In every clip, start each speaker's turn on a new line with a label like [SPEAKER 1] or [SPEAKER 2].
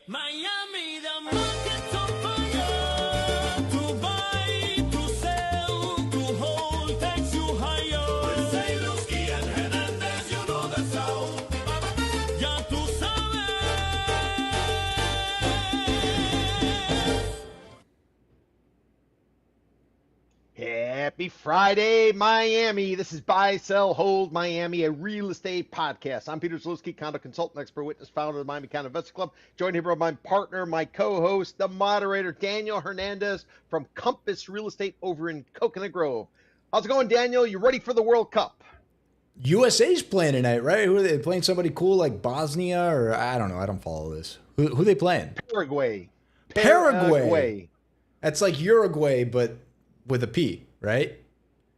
[SPEAKER 1] Miami, the market's on fire. To buy, to sell, to hold, takes you higher. With Zalewski and Hernandez, you know the sound. Ya tú sabes.
[SPEAKER 2] Happy Friday, Miami. This is Buy, Sell, Hold Miami, a real estate podcast. I'm Peter Zalewski, condo consultant, expert witness, founder of the Miami Condo Investing Club. Joined here by my partner, my co-host, the moderator, Daniel Hernandez from Compass Real Estate over in Coconut Grove. How's it going, Daniel? You ready for the World Cup?
[SPEAKER 3] USA's playing tonight, right? Who are they playing? Somebody cool like Bosnia or I don't know. I don't follow this. Who are they playing?
[SPEAKER 2] Paraguay.
[SPEAKER 3] That's like Uruguay, but with a P, right?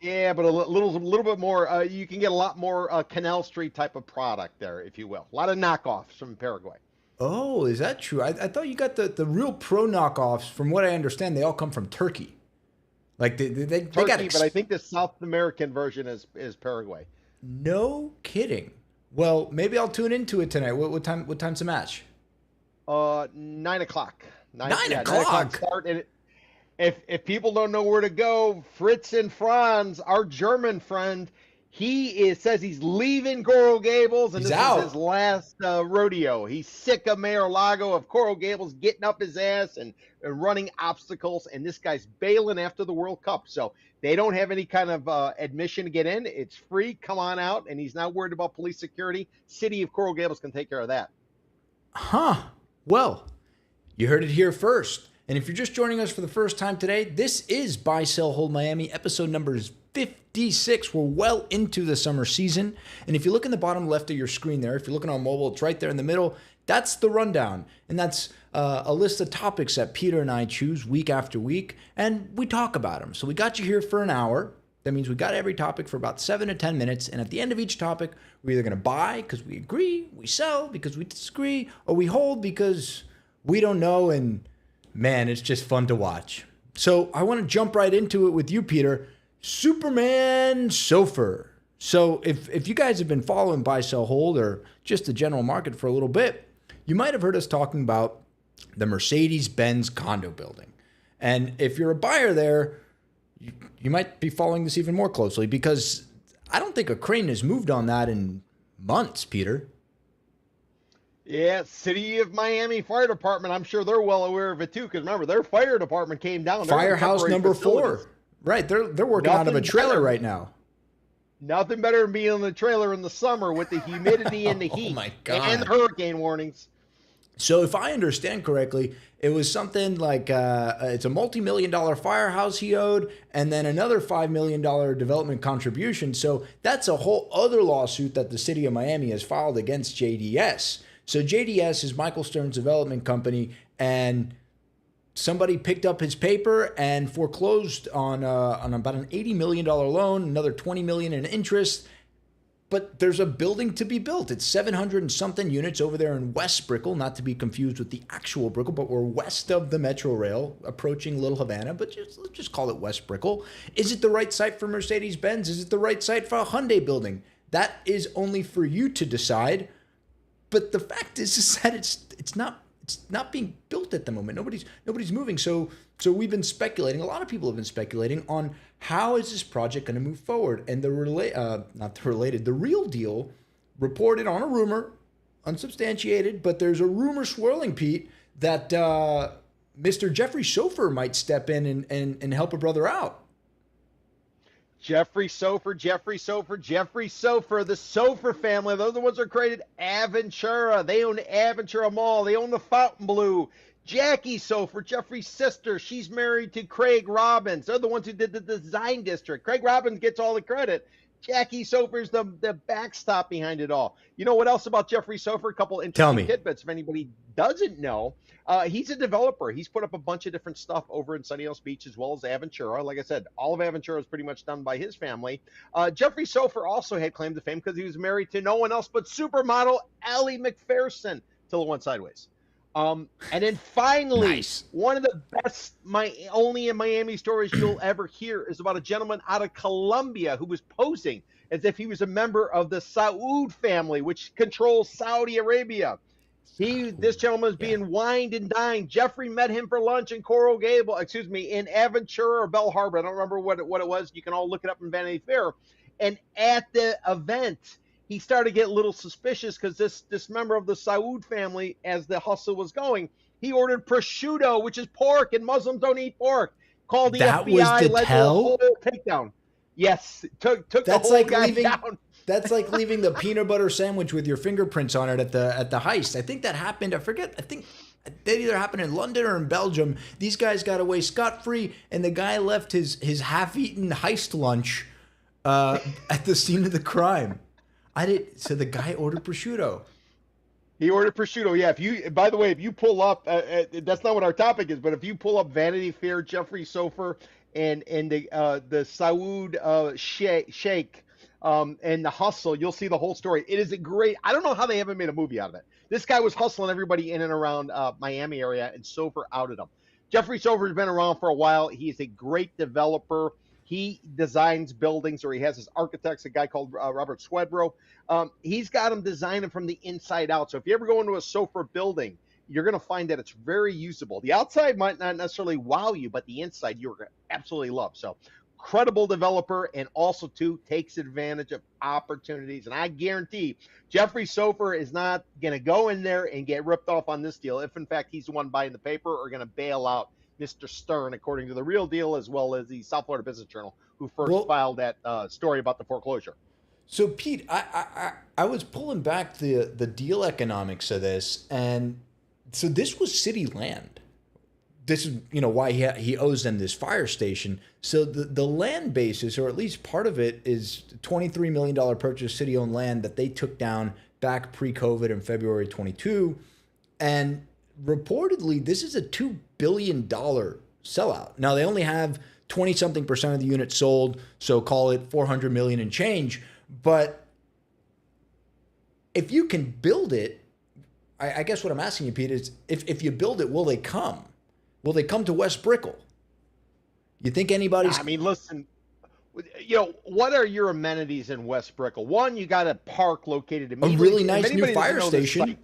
[SPEAKER 2] Yeah, but a little bit more. You can get a lot more Canal Street type of product there, if you will. A lot of knockoffs from Paraguay.
[SPEAKER 3] Oh, is that true? I thought you got the real pro knockoffs. From what I understand, they all come from Turkey. Like they
[SPEAKER 2] Turkey,
[SPEAKER 3] got.
[SPEAKER 2] But I think the South American version is Paraguay.
[SPEAKER 3] No kidding. Well, maybe I'll tune into it tonight. What time's the match?
[SPEAKER 2] 9 o'clock.
[SPEAKER 3] 9 o'clock
[SPEAKER 2] start. And if people don't know where to go, Fritz and Franz, our German friend, says he's leaving Coral Gables, and
[SPEAKER 3] He's
[SPEAKER 2] this
[SPEAKER 3] out.
[SPEAKER 2] is his last rodeo. He's sick of Mayor Lago of Coral Gables getting up his ass and running obstacles, and this guy's bailing after the World Cup. So they don't have any kind of admission to get in. It's free. Come on out, and he's not worried about police security. City of Coral Gables can take care of that.
[SPEAKER 3] Huh. Well, you heard it here first. And if you're just joining us for the first time today, this is Buy, Sell, Hold Miami, episode number 56. We're well into the summer season. And if you look in the bottom left of your screen there, if you're looking on mobile, it's right there in the middle. That's the rundown. And that's a list of topics that Peter and I choose week after week. And we talk about them. So we got you here for an hour. That means we got every topic for about 7 to 10 minutes. And at the end of each topic, we're either going to buy because we agree, we sell because we disagree, or we hold because we don't know. And man, it's just fun to watch. So I want to jump right into it with you, Peter. Superman Sofer. So if you guys have been following Buy, Sell, Hold or just the general market for a little bit, you might have heard us talking about the Mercedes-Benz condo building. And if you're a buyer there, you might be following this even more closely because I don't think a crane has moved on that in months, Peter.
[SPEAKER 2] Yeah, City of Miami Fire Department. I'm sure they're well aware of it too, because remember, their fire department came down.
[SPEAKER 3] Firehouse number 4. Right, they're working out of a trailer right now.
[SPEAKER 2] Nothing better than being in the trailer in the summer with the humidity and the heat.
[SPEAKER 3] Oh my God.
[SPEAKER 2] And the hurricane warnings.
[SPEAKER 3] So if I understand correctly, it was something like it's a multi-million-dollar firehouse he owed, and then another $5 million development contribution. So that's a whole other lawsuit that the city of Miami has filed against JDS. So JDS is Michael Stern's development company, and somebody picked up his paper and foreclosed on about an $80 million loan, another $20 million in interest. But there's a building to be built. It's 700 and something units over there in West Brickell, not to be confused with the actual Brickell, but we're west of the Metro Rail, approaching Little Havana, but let's just call it West Brickell. Is it the right site for Mercedes-Benz? Is it the right site for a Hyundai building? That is only for you to decide. But the fact is that it's not being built at the moment. Nobody's moving. So we've been speculating. A lot of people have been speculating on how is this project going to move forward. And the real deal reported on a rumor, unsubstantiated, but there's a rumor swirling, Pete, that Mr. Jeffrey Sofer might step in and help a brother out.
[SPEAKER 2] Jeffrey Sofer, the Sofer family. Those are the ones that created Aventura. They own Aventura Mall. They own the Fontainebleau. Jackie Sofer, Jeffrey's sister, she's married to Craig Robbins. They're the ones who did the design district. Craig Robbins gets all the credit. Jackie Sofer's the backstop behind it all. You know what else about Jeffrey Sofer? A couple interesting tidbits if anybody doesn't know. He's a developer. He's put up a bunch of different stuff over in Sunny Hills Beach as well as Aventura. Like I said, all of Aventura is pretty much done by his family. Jeffrey Sofer also had claim to fame because he was married to no one else but supermodel Ally McPherson till it went sideways. And then finally,
[SPEAKER 3] Nice.
[SPEAKER 2] One of the best only in Miami stories you'll ever hear is about a gentleman out of Colombia who was posing as if he was a member of the Saud family, which controls Saudi Arabia. This gentleman is being wined and dined. Jeffrey met him for lunch in Coral Gable, in Aventura or Bell Harbor. I don't remember what it was. You can all look it up in Vanity Fair. And at the event, he started to get a little suspicious because this member of the Saud family, as the hustle was going, he ordered prosciutto, which is pork, and Muslims don't eat pork. Called the
[SPEAKER 3] That
[SPEAKER 2] FBI,
[SPEAKER 3] was the
[SPEAKER 2] led to a
[SPEAKER 3] tell?
[SPEAKER 2] whole takedown. Yes, took the
[SPEAKER 3] That's
[SPEAKER 2] whole
[SPEAKER 3] like
[SPEAKER 2] guy
[SPEAKER 3] leaving.
[SPEAKER 2] down.
[SPEAKER 3] That's like leaving the peanut butter sandwich with your fingerprints on it at the heist. I think that happened. I forget. I think that either happened in London or in Belgium. These guys got away scot-free, and the guy left his half-eaten heist lunch at the scene of the crime. So the guy ordered prosciutto.
[SPEAKER 2] He ordered prosciutto. Yeah. By the way, if you pull up, that's not what our topic is, but if you pull up Vanity Fair, Jeffrey Sofer, and the Saud Sheikh. And the hustle, you'll see the whole story. It is a great. I don't know how they haven't made a movie out of it. This guy was hustling everybody in and around Miami area, and Sofer outed him. Jeffrey Sofer has been around for a while. He's a great developer. He designs buildings, or he has his architects, a guy called Robert Swedroe. He's got them designing from the inside out. So if you ever go into a Sofer building, you're going to find that it's very usable. The outside might not necessarily wow you, but the inside you're going to absolutely love. So credible developer, and also too takes advantage of opportunities. And I guarantee Jeffrey Sofer is not going to go in there and get ripped off on this deal if in fact he's the one buying the paper or going to bail out Mr. Stern, according to the Real Deal, as well as the South Florida Business Journal, who first filed that story about the foreclosure.
[SPEAKER 3] So Pete, I was pulling back the deal economics of this, and so this was city land. This is, why he owes them this fire station. So the land basis, or at least part of it, is $23 million purchase city-owned land that they took down back pre-COVID in February 22. And reportedly, this is a $2 billion sellout. Now, they only have 20-something% of the units sold, so call it $400 million and change. But if you can build it, I guess what I'm asking you, Pete, is if you build it, will they come? Will they come to West Brickell? You think anybody's...
[SPEAKER 2] I mean, listen, what are your amenities in West Brickell? One, you got a park located immediately.
[SPEAKER 3] A really nice new fire station.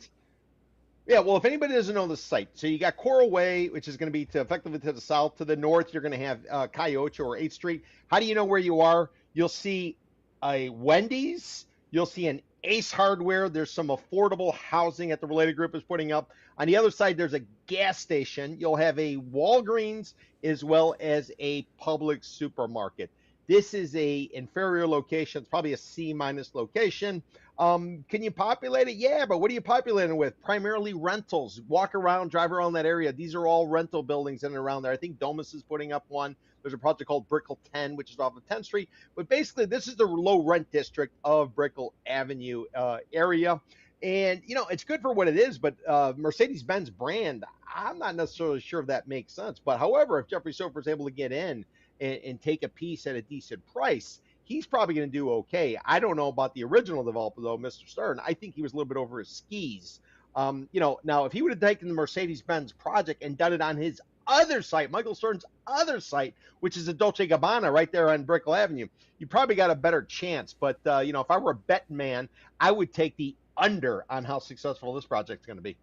[SPEAKER 2] Yeah, well, if anybody doesn't know the site, so you got Coral Way, which is going to be effectively to the south. To the north, you're going to have Coyote or 8th Street. How do you know where you are? You'll see a Wendy's. You'll see an Ace Hardware. There's some affordable housing that the Related Group is putting up. On the other side, there's a gas station. You'll have a Walgreens as well as a Publix supermarket. This is a inferior location. It's probably a C- location. Can you populate it? Yeah, but what are you populating with? Primarily rentals. Walk around, drive around that area. These are all rental buildings in and around there. I think Domus is putting up one. There's a project called Brickell 10, which is off of 10th Street. But basically, this is the low rent district of Brickell Avenue area. And, it's good for what it is, but Mercedes-Benz brand, I'm not necessarily sure if that makes sense. But however, if Jeffrey Sofer is able to get in and take a piece at a decent price, he's probably going to do okay. I don't know about the original developer, though, Mr. Stern. I think he was a little bit over his skis. Now, if he would have taken the Mercedes-Benz project and done it on his other site, Michael Stern's other site, which is a Dolce Gabbana right there on Brickell Avenue, you probably got a better chance. But, if I were a betting man, I would take the under on how successful this project is going to be.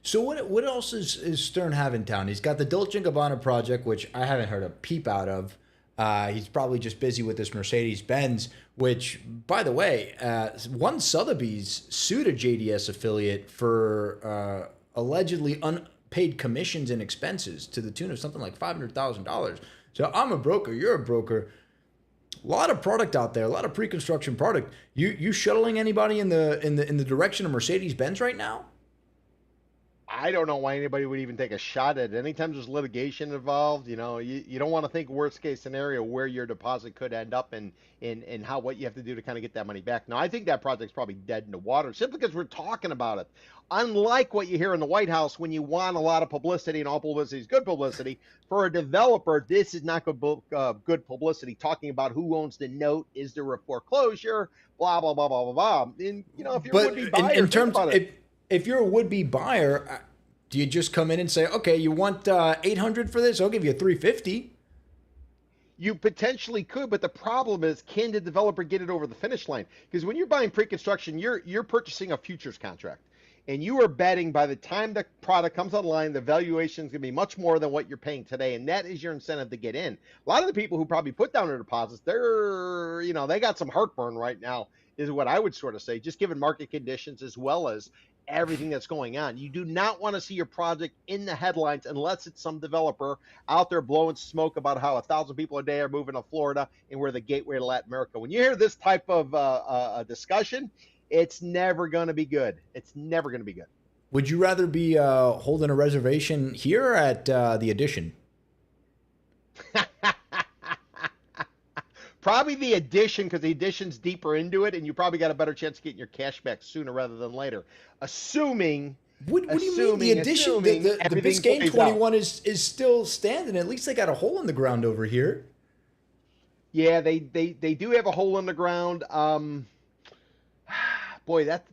[SPEAKER 3] So what else is Stern have in town? He's got the Dolce & Gabbana project, which I haven't heard a peep out of. He's probably just busy with this Mercedes-Benz, which, by the way, one Sotheby's sued a JDS affiliate for allegedly unpaid commissions and expenses to the tune of something like $500,000. So I'm a broker, you're a broker. A lot of product out there, a lot of pre-construction product. You shuttling anybody in the direction of Mercedes-Benz right now?
[SPEAKER 2] I don't know why anybody would even take a shot at it. Anytime there's litigation involved, you don't want to think worst case scenario where your deposit could end up and what you have to do to kind of get that money back. Now, I think that project's probably dead in the water simply because we're talking about it. Unlike what you hear in the White House when you want a lot of publicity, and all publicity is good publicity, for a developer, this is not good publicity, talking about who owns the note, is there a foreclosure, blah, blah, blah, blah, blah, blah. And, if you're a would-be buyer,
[SPEAKER 3] if you're a would-be buyer, do you just come in and say, okay, you want $800 for this? I'll give you $350.
[SPEAKER 2] You potentially could, but the problem is, can the developer get it over the finish line? Because when you're buying pre-construction, you're purchasing a futures contract. and you are betting by the time the product comes online, the valuation is going to be much more than what you're paying today, and that is your incentive to get in. A lot of the people who probably put down their deposits, they got some heartburn right now, is what I would sort of say, just given market conditions as well as everything that's going on. You do not want to see your project in the headlines unless it's some developer out there blowing smoke about how 1,000 people a day are moving to Florida and we're the gateway to Latin America. When you hear this type of discussion, it's never going to be good. It's never going to be good.
[SPEAKER 3] Would you rather be holding a reservation here or at the Addition?
[SPEAKER 2] Probably the Addition, because the Addition's deeper into it, and you probably got a better chance of getting your cash back sooner rather than later. Assuming.
[SPEAKER 3] What do you mean the Addition? The Biscayne 21 is still standing. At least they got a hole in the ground over here.
[SPEAKER 2] Yeah, they do have a hole in the ground. Boy, that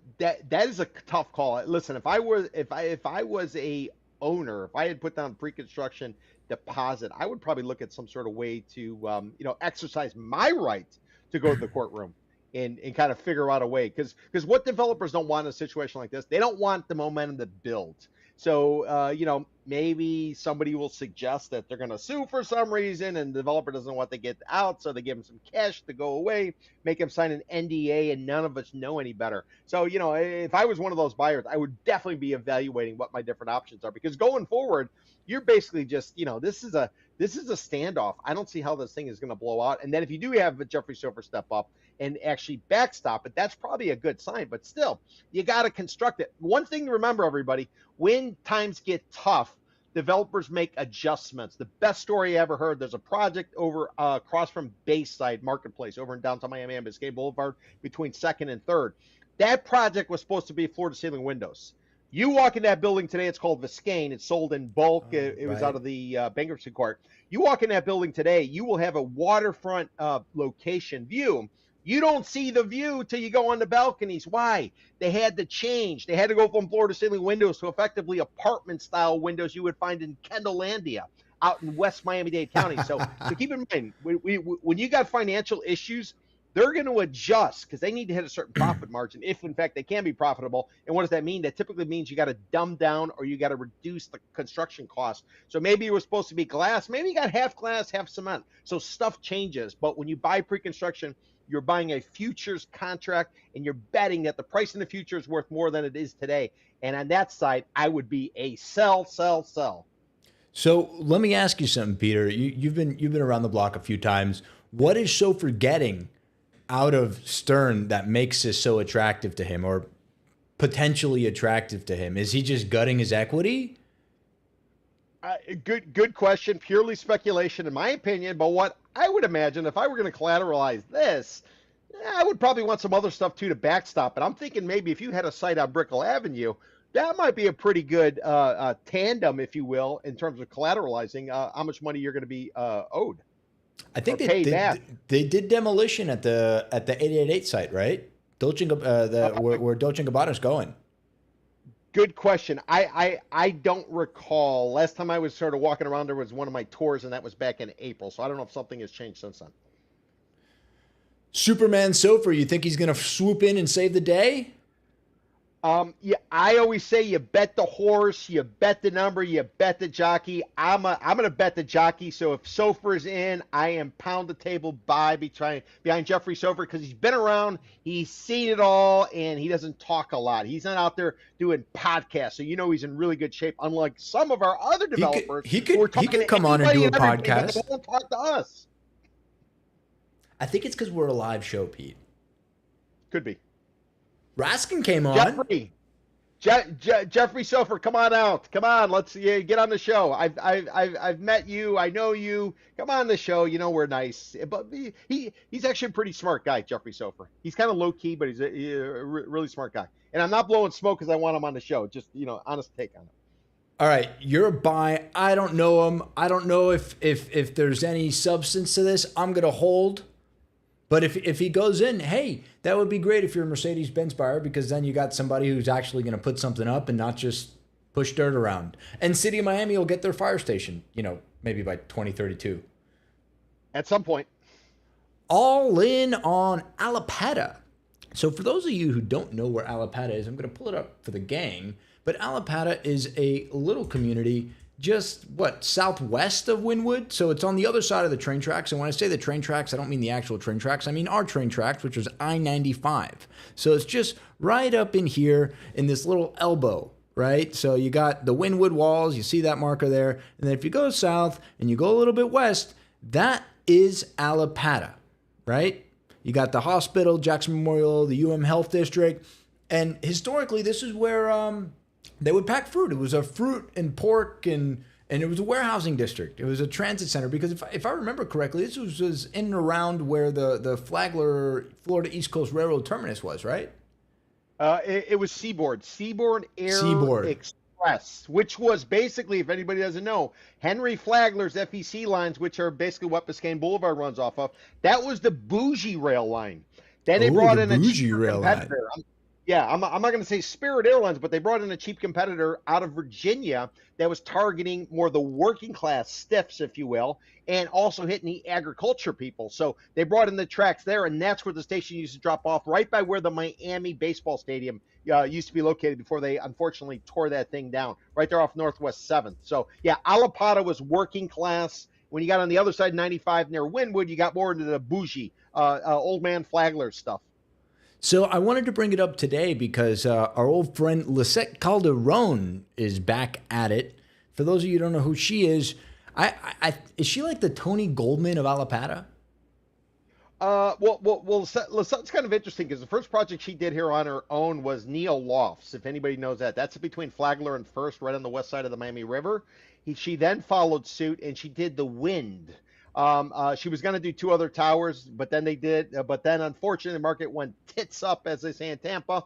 [SPEAKER 2] is a tough call. Listen, if I was a owner, if I had put down pre-construction deposit, I would probably look at some sort of way to exercise my right to go to the courtroom and kind of figure out a way, because what developers don't want in a situation like this, they don't want the momentum to build. So maybe somebody will suggest that they're going to sue for some reason, and the developer doesn't want to get out, so they give them some cash to go away, make them sign an NDA, and none of us know any better. So if I was one of those buyers, I would definitely be evaluating what my different options are, because going forward, you're basically just this is a standoff. I don't see how this thing is going to blow out. And then if you do have Jeffrey Silver step up and actually backstop it, that's probably a good sign. But still, you got to construct it. One thing to remember, everybody, when times get tough, developers make adjustments. The best story I ever heard, there's a project over across from Bayside Marketplace over in downtown Miami on Biscayne Boulevard between 2nd and 3rd. That project was supposed to be floor-to-ceiling windows. You walk in that building today, it's called Biscayne. It's sold in bulk. It was out of the bankruptcy court. You walk in that building today, you will have a waterfront location view. You don't see the view till you go on the balconies. Why? They had to change. They had to go from floor-to-ceiling windows to effectively apartment-style windows you would find in Kendallandia out in West Miami-Dade County. So keep in mind, when you got financial issues, they're going to adjust because they need to hit a certain profit margin if, in fact, they can be profitable. And what does that mean? That typically means you got to dumb down or you got to reduce the construction cost. So maybe it was supposed to be glass. Maybe you got half glass, half cement. So stuff changes. But when you buy pre-construction, you're buying a futures contract and you're betting that the price in the future is worth more than it is today. And on that side, I would be a sell, sell, sell.
[SPEAKER 3] So let me ask you something, Peter. You've been around the block a few times. What is Sofer getting out of Stern that makes this so attractive to him, or potentially attractive to him? Is he just gutting his equity?
[SPEAKER 2] Good question. Purely speculation, in my opinion. But what I would imagine, if I were going to collateralize this, I would probably want some other stuff too to backstop it. I'm thinking maybe if you had a site on Brickell Avenue, that might be a pretty good tandem, if you will, in terms of collateralizing how much money you're going to be owed.
[SPEAKER 3] I think they did demolition at the 888 site, right? Where Dolce & Gabbana's going.
[SPEAKER 2] Good question. I don't recall. Last time I was sort of walking around, there was one of my tours, and that was back in April. So I don't know if something has changed since then.
[SPEAKER 3] Superman Sofer, you think he's going to swoop in and save the day?
[SPEAKER 2] Yeah, I always say you bet the horse, you bet the number, you bet the jockey. I'm gonna bet the jockey. So if Sofer's in, I am pound the table behind Jeffrey Sofer, because he's been around, he's seen it all, and he doesn't talk a lot. He's not out there doing podcasts, so he's in really good shape. Unlike some of our other developers,
[SPEAKER 3] he could come on and do a podcast.
[SPEAKER 2] They won't talk to us.
[SPEAKER 3] I think it's because we're a live show, Pete.
[SPEAKER 2] Could be.
[SPEAKER 3] Raskin came on.
[SPEAKER 2] Jeffrey Sofer, come on out. Come on, let's get on the show. I've met you. I know you. Come on the show. We're nice. But he's actually a pretty smart guy, Jeffrey Sofer. He's kind of low key, but he's a really smart guy. And I'm not blowing smoke because I want him on the show. Just honest take on it.
[SPEAKER 3] All right, you're a buy. I don't know him. I don't know if there's any substance to this. I'm gonna hold. But if he goes in, hey, that would be great if you're a Mercedes-Benz buyer, because then you got somebody who's actually going to put something up and not just push dirt around. And City of Miami will get their fire station, maybe by 2032.
[SPEAKER 2] At some point.
[SPEAKER 3] All in on Alapata. So for those of you who don't know where Allapattah is, I'm going to pull it up for the gang. But Allapattah is a little community just, southwest of Wynwood? So it's on the other side of the train tracks. And when I say the train tracks, I don't mean the actual train tracks. I mean our train tracks, which is I-95. So it's just right up in here in this little elbow, right? So you got the Wynwood walls. You see that marker there. And then if you go south and you go a little bit west, that is Allapattah, right? You got the hospital, Jackson Memorial, the Health District. And historically, this is where they would pack fruit. It was a fruit and pork, and it was a warehousing district. It was a transit center, because if I remember correctly, this was in and around where the Flagler Florida East Coast Railroad terminus was, right?
[SPEAKER 2] It was Seaboard Air Express, which was basically, if anybody doesn't know, Henry Flagler's FEC lines, which are basically what Biscayne Boulevard runs off of. That was the bougie rail line. Then they brought in a cheaper competitor. I'm not going to say Spirit Airlines, but they brought in a cheap competitor out of Virginia that was targeting more the working class stiffs, if you will, and also hitting the agriculture people. So they brought in the tracks there, and that's where the station used to drop off, right by where the Miami baseball stadium used to be located before they unfortunately tore that thing down, right there off Northwest 7th. So, yeah, Allapattah was working class. When you got on the other side, 95 near Wynwood, you got more into the bougie, old man Flagler stuff.
[SPEAKER 3] So I wanted to bring it up today because our old friend Lisette Calderon is back at it. For those of you who don't know who she is, is she like the Tony Goldman of Allapattah?
[SPEAKER 2] Lisette's kind of interesting because the first project she did here on her own was Neil Lofts, if anybody knows that. That's between Flagler and First, right on the west side of the Miami River. She then followed suit, and she did The Wind. She was going to do 2 other towers, but then unfortunately the market went tits up, as they say in Tampa,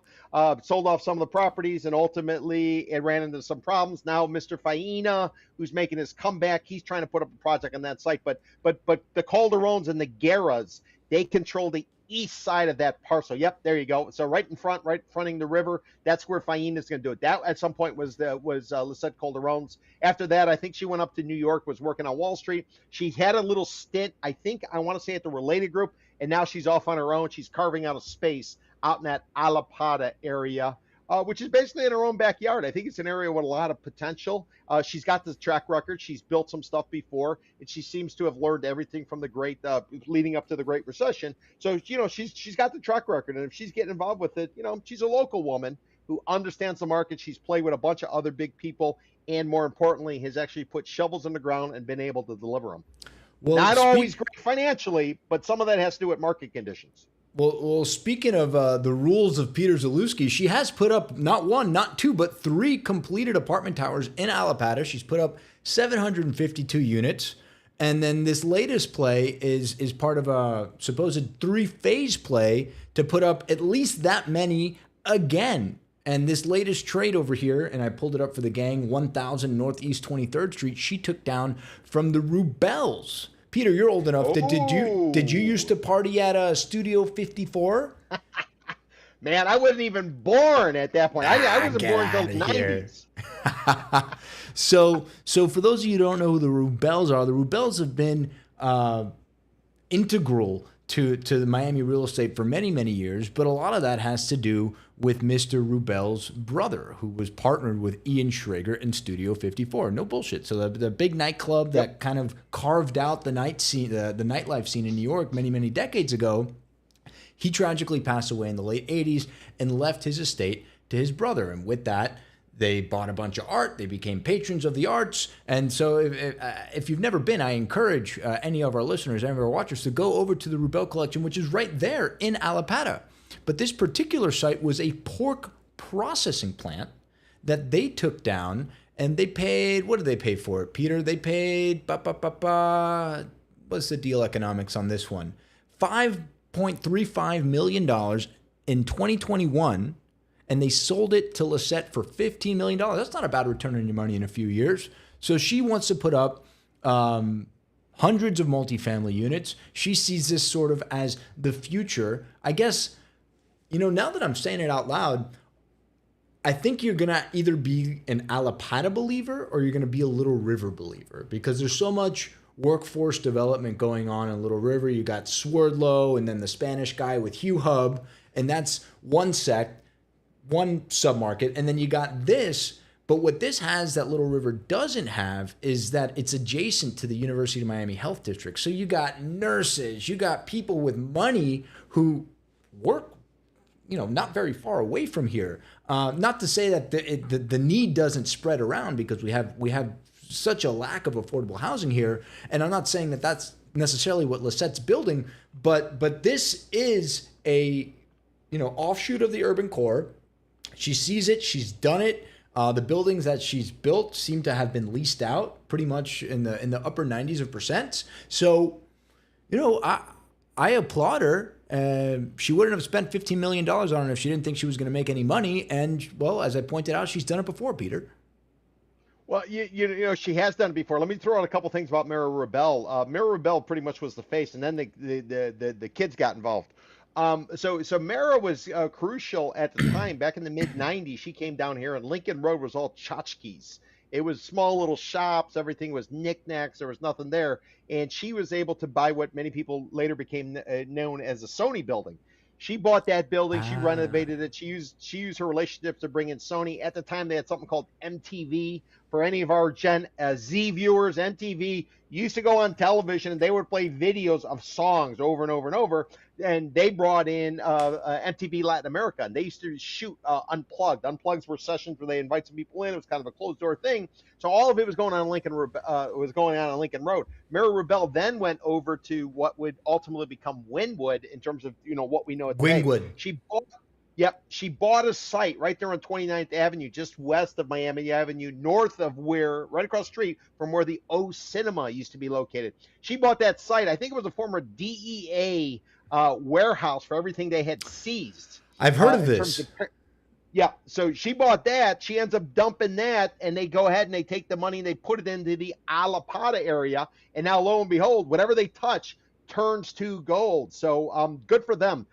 [SPEAKER 2] sold off some of the properties, and ultimately it ran into some problems. Now Mr. Faina, who's making his comeback, he's trying to put up a project on that site, but the Calderons and the Guerras, they control the east side of that parcel. Yep, there you go. So right fronting the river, that's where Faina is going to do it. That at some point was Lisette Calderon's. After that, I think she went up to New York, was working on Wall Street. She had a little stint, I want to say, at the Related Group, and now she's off on her own. She's carving out a space out in that Allapattah area, which is basically in her own backyard. I think it's an area with a lot of potential. She's got the track record. She's built some stuff before, and she seems to have learned everything from the great leading up to the Great Recession. So, she's got the track record, and if she's getting involved with it, she's a local woman who understands the market. She's played with a bunch of other big people, and more importantly, has actually put shovels in the ground and been able to deliver them. Well, not always great financially, but some of that has to do with market conditions.
[SPEAKER 3] Well, speaking of the rules of Peter Zalewski, she has put up not 1, not 2, but 3 completed apartment towers in Allapattah. She's put up 752 units. And then this latest play is part of a supposed 3-phase play to put up at least that many again. And this latest trade over here, and I pulled it up for the gang, 1000 Northeast 23rd Street, she took down from the Rubels. Peter, you're old enough. Did you used to party at Studio 54?
[SPEAKER 2] Man, I wasn't even born at that point. I wasn't born until the 90s.
[SPEAKER 3] So for those of you who don't know who the Rubels are, the Rubels have been integral to the Miami real estate for many, many years, but a lot of that has to do with Mr. Rubel's brother, who was partnered with Ian Schrager in Studio 54. No bullshit. So the big nightclub that kind of carved out the night scene, the nightlife scene in New York many, many decades ago, he tragically passed away in the late 80s and left his estate to his brother. And with that, they bought a bunch of art. They became patrons of the arts. And so if you've never been, I encourage any of our listeners, any of our watchers, to go over to the Rubel Collection, which is right there in Allapattah. But this particular site was a pork processing plant that they took down, and they paid, what did they pay for it, Peter? They paid, what's the deal economics on this one? $5.35 million in 2021, and they sold it to Lisette for $15 million. That's not a bad return on your money in a few years. So she wants to put up hundreds of multifamily units. She sees this sort of as the future. I guess, now that I'm saying it out loud, I think you're going to either be an Allapattah believer or you're going to be a Little River believer, because there's so much workforce development going on in Little River. You got Swerdlow and then the Spanish guy with Hugh Hub, and that's one submarket. And then you got this. But what this has that Little River doesn't have is that it's adjacent to the University of Miami Health District. So you got nurses, you got people with money who work, not very far away from here. Not to say that the need doesn't spread around, because we have such a lack of affordable housing here. And I'm not saying that that's necessarily what Lissette's building, but this is a offshoot of the urban core. She sees it, she's done it. The buildings that she's built seem to have been leased out pretty much in the upper 90s of percent. So, I applaud her. She wouldn't have spent $15 million on it if she didn't think she was going to make any money. And, well, as I pointed out, she's done it before, Peter.
[SPEAKER 2] Well, she has done it before. Let me throw out a couple things about Mira Rebel. Mira Rebel pretty much was the face, and then the kids got involved. So Mara was crucial at the time. Back in the mid 90s, she came down here, and Lincoln Road was all tchotchkes. It was small little shops. Everything was knickknacks. There was nothing there. And she was able to buy what many people later became known as the Sony building. She bought that building. She renovated it. She used her relationships to bring in Sony. At the time, they had something called MTV. For any of our Gen Z viewers, MTV used to go on television, and they would play videos of songs over and over and over. And they brought in MTV Latin America, and they used to shoot Unplugged. Unplugged were sessions where they invite some people in. It was kind of a closed door thing. So all of it was going on Lincoln Road. Mira Rebel then went over to what would ultimately become Wynwood in terms of what we know today.
[SPEAKER 3] Wynwood.
[SPEAKER 2] She bought a site right there on 29th Avenue, just west of Miami Avenue, north of right across the street from where the O Cinema used to be located. She bought that site. I think it was a former DEA warehouse for everything they had seized.
[SPEAKER 3] I've heard of this.
[SPEAKER 2] So she bought that. She ends up dumping that, and they go ahead and they take the money and they put it into the Alapata area. And now, lo and behold, whatever they touch turns to gold. So good for them.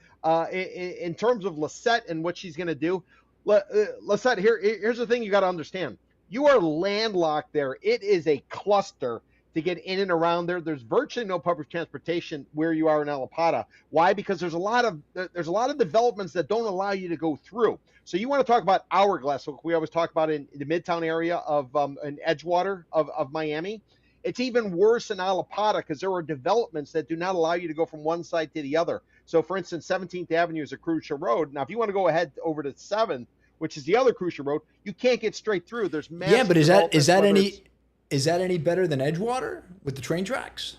[SPEAKER 2] In terms of Lissette and what she's going to do, Lissette, here's the thing you got to understand. You are landlocked there. It is a cluster to get in and around there. There's virtually no public transportation where you are in Alapata. Why? Because there's a lot of developments that don't allow you to go through. So you want to talk about hourglass. So we always talk about in the Midtown area of in Edgewater of Miami. It's even worse in Alapata because there are developments that do not allow you to go from one side to the other. So, for instance, 17th Avenue is a crucial road. Now, if you want to go ahead over to 7th, which is the other crucial road, you can't get straight through. There's massive.
[SPEAKER 3] Yeah, but is that any better than Edgewater with the train tracks?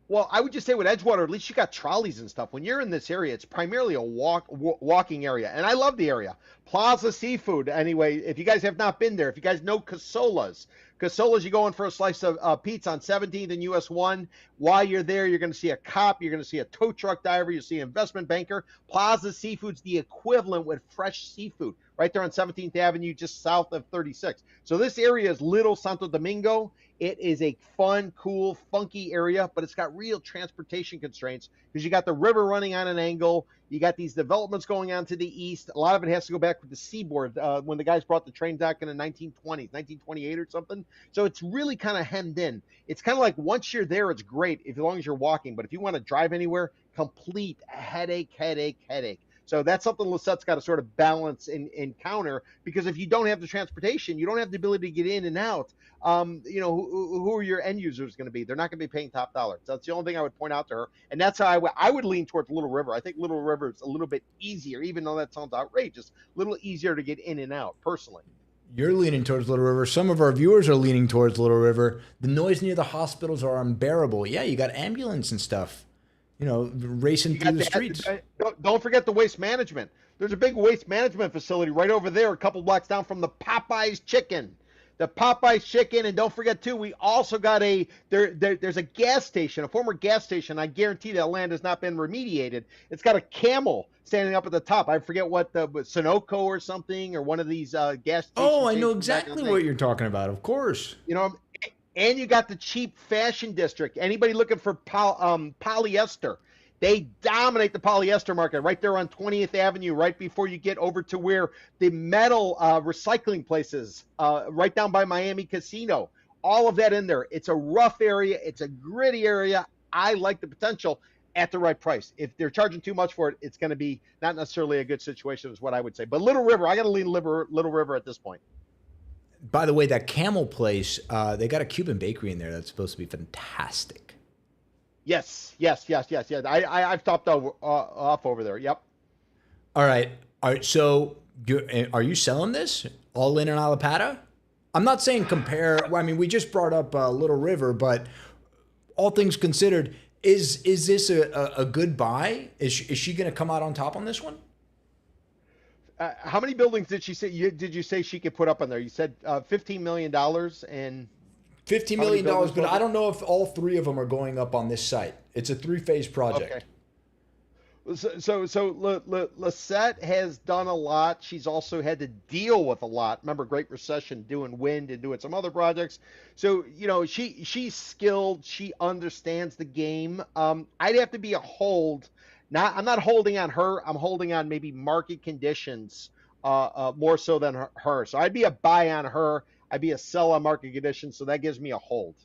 [SPEAKER 2] Well, I would just say with Edgewater, at least you got trolleys and stuff. When you're in this area, it's primarily a walking area, and I love the area. Plaza Seafood, anyway, if you guys have not been there, if you guys know Casola's, you go in for a slice of pizza on 17th and US 1. While you're there, you're going to see a cop, you're going to see a tow truck driver, you'll see an investment banker. Plaza Seafood's the equivalent with fresh seafood right there on 17th Avenue, just south of 36. So this area is Little Santo Domingo. It is a fun, cool, funky area, but it's got real transportation constraints because you got the river running on an angle. You got these developments going on to the east. A lot of it has to go back with the seaboard when the guys brought the train dock in the 1920s, 1928 or something. So it's really kind of hemmed in. It's kind of like once you're there, it's great as long as you're walking. But if you want to drive anywhere, complete headache. So that's something Lissette's got to sort of balance and counter, because if you don't have the transportation, you don't have the ability to get in and out. Who are your end users going to be? They're not going to be paying top dollar. So that's the only thing I would point out to her. And that's how I would lean towards Little River. I think Little River is a little bit easier, even though that sounds outrageous, a little easier to get in and out personally.
[SPEAKER 3] You're leaning towards Little River. Some of our viewers are leaning towards Little River. The noise near the hospitals are unbearable. Yeah, you got ambulance and stuff, racing through the streets.
[SPEAKER 2] Don't forget the waste management. There's a big waste management facility right over there, a couple blocks down from the Popeyes Chicken. And don't forget too, we also got there's a gas station, a former gas station. I guarantee that land has not been remediated. It's got a camel standing up at the top. I forget what Sunoco or something, or one of these gas stations.
[SPEAKER 3] Oh, I know exactly what you're talking about. Of course.
[SPEAKER 2] And you got the cheap fashion district. Anybody looking for polyester? They dominate the polyester market right there on 20th Avenue, right before you get over to where the metal recycling places, right down by Miami Casino. all of that in there. It's a rough area. It's a gritty area. I like the potential at the right price. If they're charging too much for it, it's going to be not necessarily a good situation is what I would say. But Little River, I got to lean Little River at this point.
[SPEAKER 3] By the way, that Camel place, they got a Cuban bakery in there that's supposed to be fantastic.
[SPEAKER 2] Yes. I've topped off over there. Yep.
[SPEAKER 3] All right. So are you selling this all in Alapata? I'm not saying compare. Well, I mean, we just brought up Little River, but all things considered, is this a good buy? Is she going to come out on top on this one?
[SPEAKER 2] How many buildings did she say? Did you say she could put up on there? You said $15 million and
[SPEAKER 3] $15 million, but I don't know if all three of them are going up on this site. It's a 3-phase project.
[SPEAKER 2] Okay. So Lisette has done a lot. She's also had to deal with a lot. Remember, Great Recession, doing wind and doing some other projects. So, she's skilled. She understands the game. I'd have to be a hold. I'm not holding on her. I'm holding on maybe market conditions more so than her. So I'd be a buy on her. I'd be a sell on market conditions. So that gives me a hold.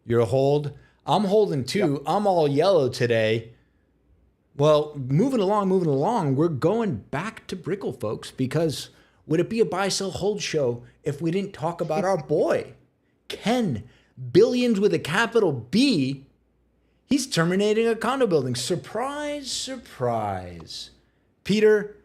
[SPEAKER 3] You're a hold. I'm holding too. Yep. I'm all yellow today. Well, moving along, we're going back to Brickell, folks, because would it be a buy, sell, hold show if we didn't talk about our boy, Ken, Billions with a capital B? He's terminating a condo building. Surprise, surprise. Peter,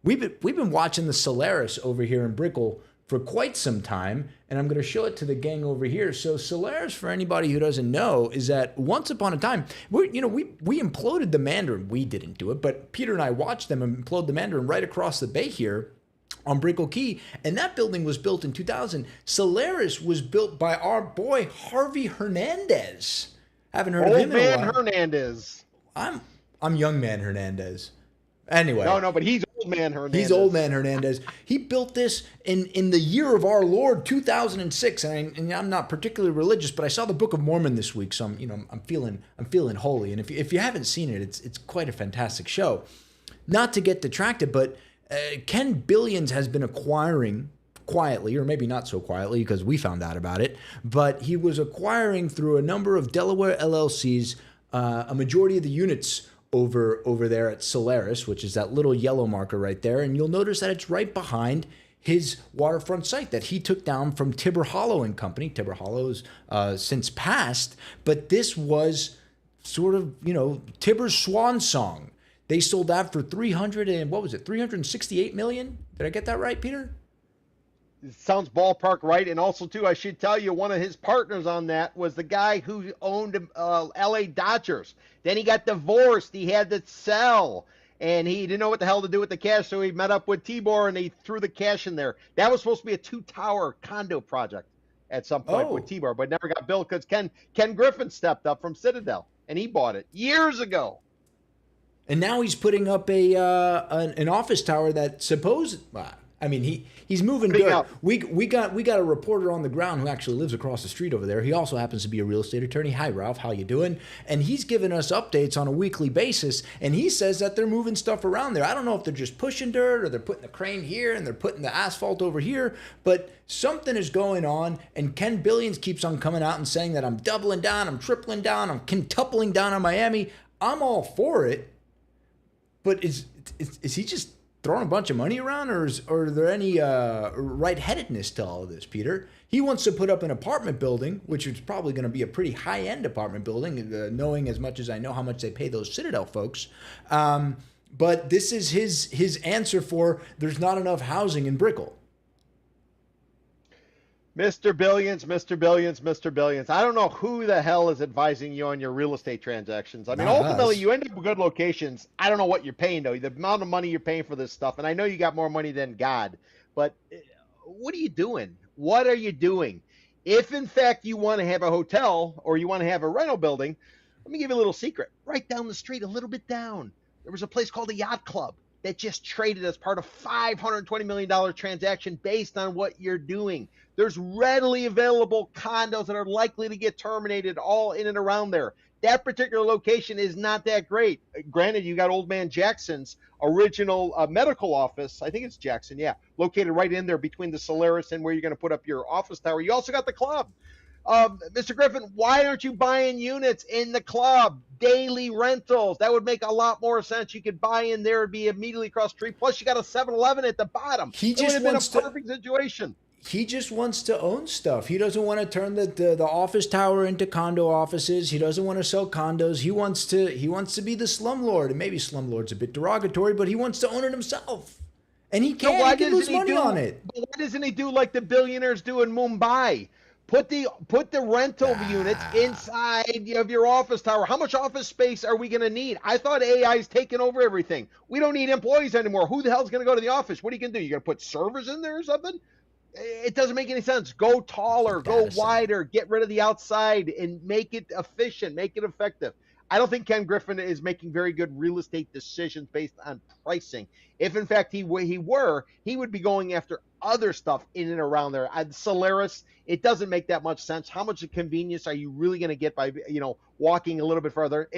[SPEAKER 3] we've been watching the Solaris over here in Brickell for quite some time, and I'm going to show it to the gang over here. So Solaris, for anybody who doesn't know, is that once upon a time, we imploded the Mandarin. We didn't do it, but Peter and I watched them implode the Mandarin right across the bay here on Brickell Key, and that building was built in 2000. Solaris was built by our boy Harvey Hernandez. Haven't heard of him in a while.
[SPEAKER 2] Old man Hernandez.
[SPEAKER 3] I'm young man Hernandez. Anyway.
[SPEAKER 2] No, but he's old man Hernandez.
[SPEAKER 3] He's old man Hernandez. He built this in the year of our Lord 2006, and I'm not particularly religious, but I saw the Book of Mormon this week, so I'm feeling holy. And if you haven't seen it, it's quite a fantastic show. Not to get detracted, but Ken Billions has been acquiring quietly, or maybe not so quietly because we found out about it, but he was acquiring through a number of Delaware LLCs a majority of the units over there at Solaris, which is that little yellow marker right there. And you'll notice that it's right behind his waterfront site that he took down from Tiber Hollow and Company. Tiber Hollow's since passed, but this was sort of, Tiber's swan song. They sold that for $368 million. Did I get that right, Peter?
[SPEAKER 2] It sounds ballpark right. And also, too, I should tell you, one of his partners on that was the guy who owned L.A. Dodgers. Then he got divorced. He had to sell, and he didn't know what the hell to do with the cash, so he met up with Tibor, and he threw the cash in there. That was supposed to be a 2-tower condo project at some point with Tibor, but never got built because Ken Griffin stepped up from Citadel, and he bought it years ago.
[SPEAKER 3] And now he's putting up an office tower that he's moving good.
[SPEAKER 2] Out.
[SPEAKER 3] We got a reporter on the ground who actually lives across the street over there. He also happens to be a real estate attorney. Hi, Ralph. How you doing? And he's giving us updates on a weekly basis. And he says that they're moving stuff around there. I don't know if they're just pushing dirt or they're putting the crane here and they're putting the asphalt over here, but something is going on. And Ken Billions keeps on coming out and saying that I'm doubling down, I'm tripling down, I'm quintupling down on Miami. I'm all for it. But is he just throwing a bunch of money around, or are there any right-headedness to all of this, Peter? He wants to put up an apartment building, which is probably going to be a pretty high-end apartment building, knowing as much as I know how much they pay those Citadel folks. But this is his answer for there's not enough housing in Brickell.
[SPEAKER 2] Mr. Billions. I don't know who the hell is advising you on your real estate transactions. I mean, ultimately, you end up with good locations. I don't know what you're paying, though. The amount of money you're paying for this stuff, and I know you got more money than God, but what are you doing? What are you doing? If, in fact, you want to have a hotel or you want to have a rental building, let me give you a little secret. Right down the street, a little bit down, there was a place called the Yacht Club that just traded as part of $520 million transaction based on what you're doing. There's readily available condos that are likely to get terminated all in and around there. That particular location is not that great. Granted, you got Old Man Jackson's original medical office. I think it's Jackson, yeah, located right in there between the Solaris and where you're going to put up your office tower. You also got the club. Mr. Griffin, why aren't you buying units in the club? Daily rentals. That would make a lot more sense. You could buy in there and be immediately across the street. Plus, you got a 7-Eleven at the bottom.
[SPEAKER 3] He
[SPEAKER 2] It would
[SPEAKER 3] just
[SPEAKER 2] have been a
[SPEAKER 3] wants to.
[SPEAKER 2] perfect situation.
[SPEAKER 3] He just wants to own stuff. He doesn't want to turn the office tower into condo offices. He doesn't want to sell condos. He wants to be the slumlord. And maybe slumlord's a bit derogatory, but he wants to own it himself. And he can. He can lose money on it.
[SPEAKER 2] But why doesn't he do like the billionaires do in Mumbai? Put the rental units inside of your office tower. How much office space are we going to need? I thought AI's taken over everything. We don't need employees anymore. Who the hell's going to go to the office? What are you going to do? You're going to put servers in there or something? It doesn't make any sense. Go taller, go wider, get rid of the outside and make it efficient, make it effective. I don't think Ken Griffin is making very good real estate decisions based on pricing. If in fact he were, he would be going after other stuff in and around there. Solaris, it doesn't make that much sense. How much of convenience are you really going to get by walking a little bit further?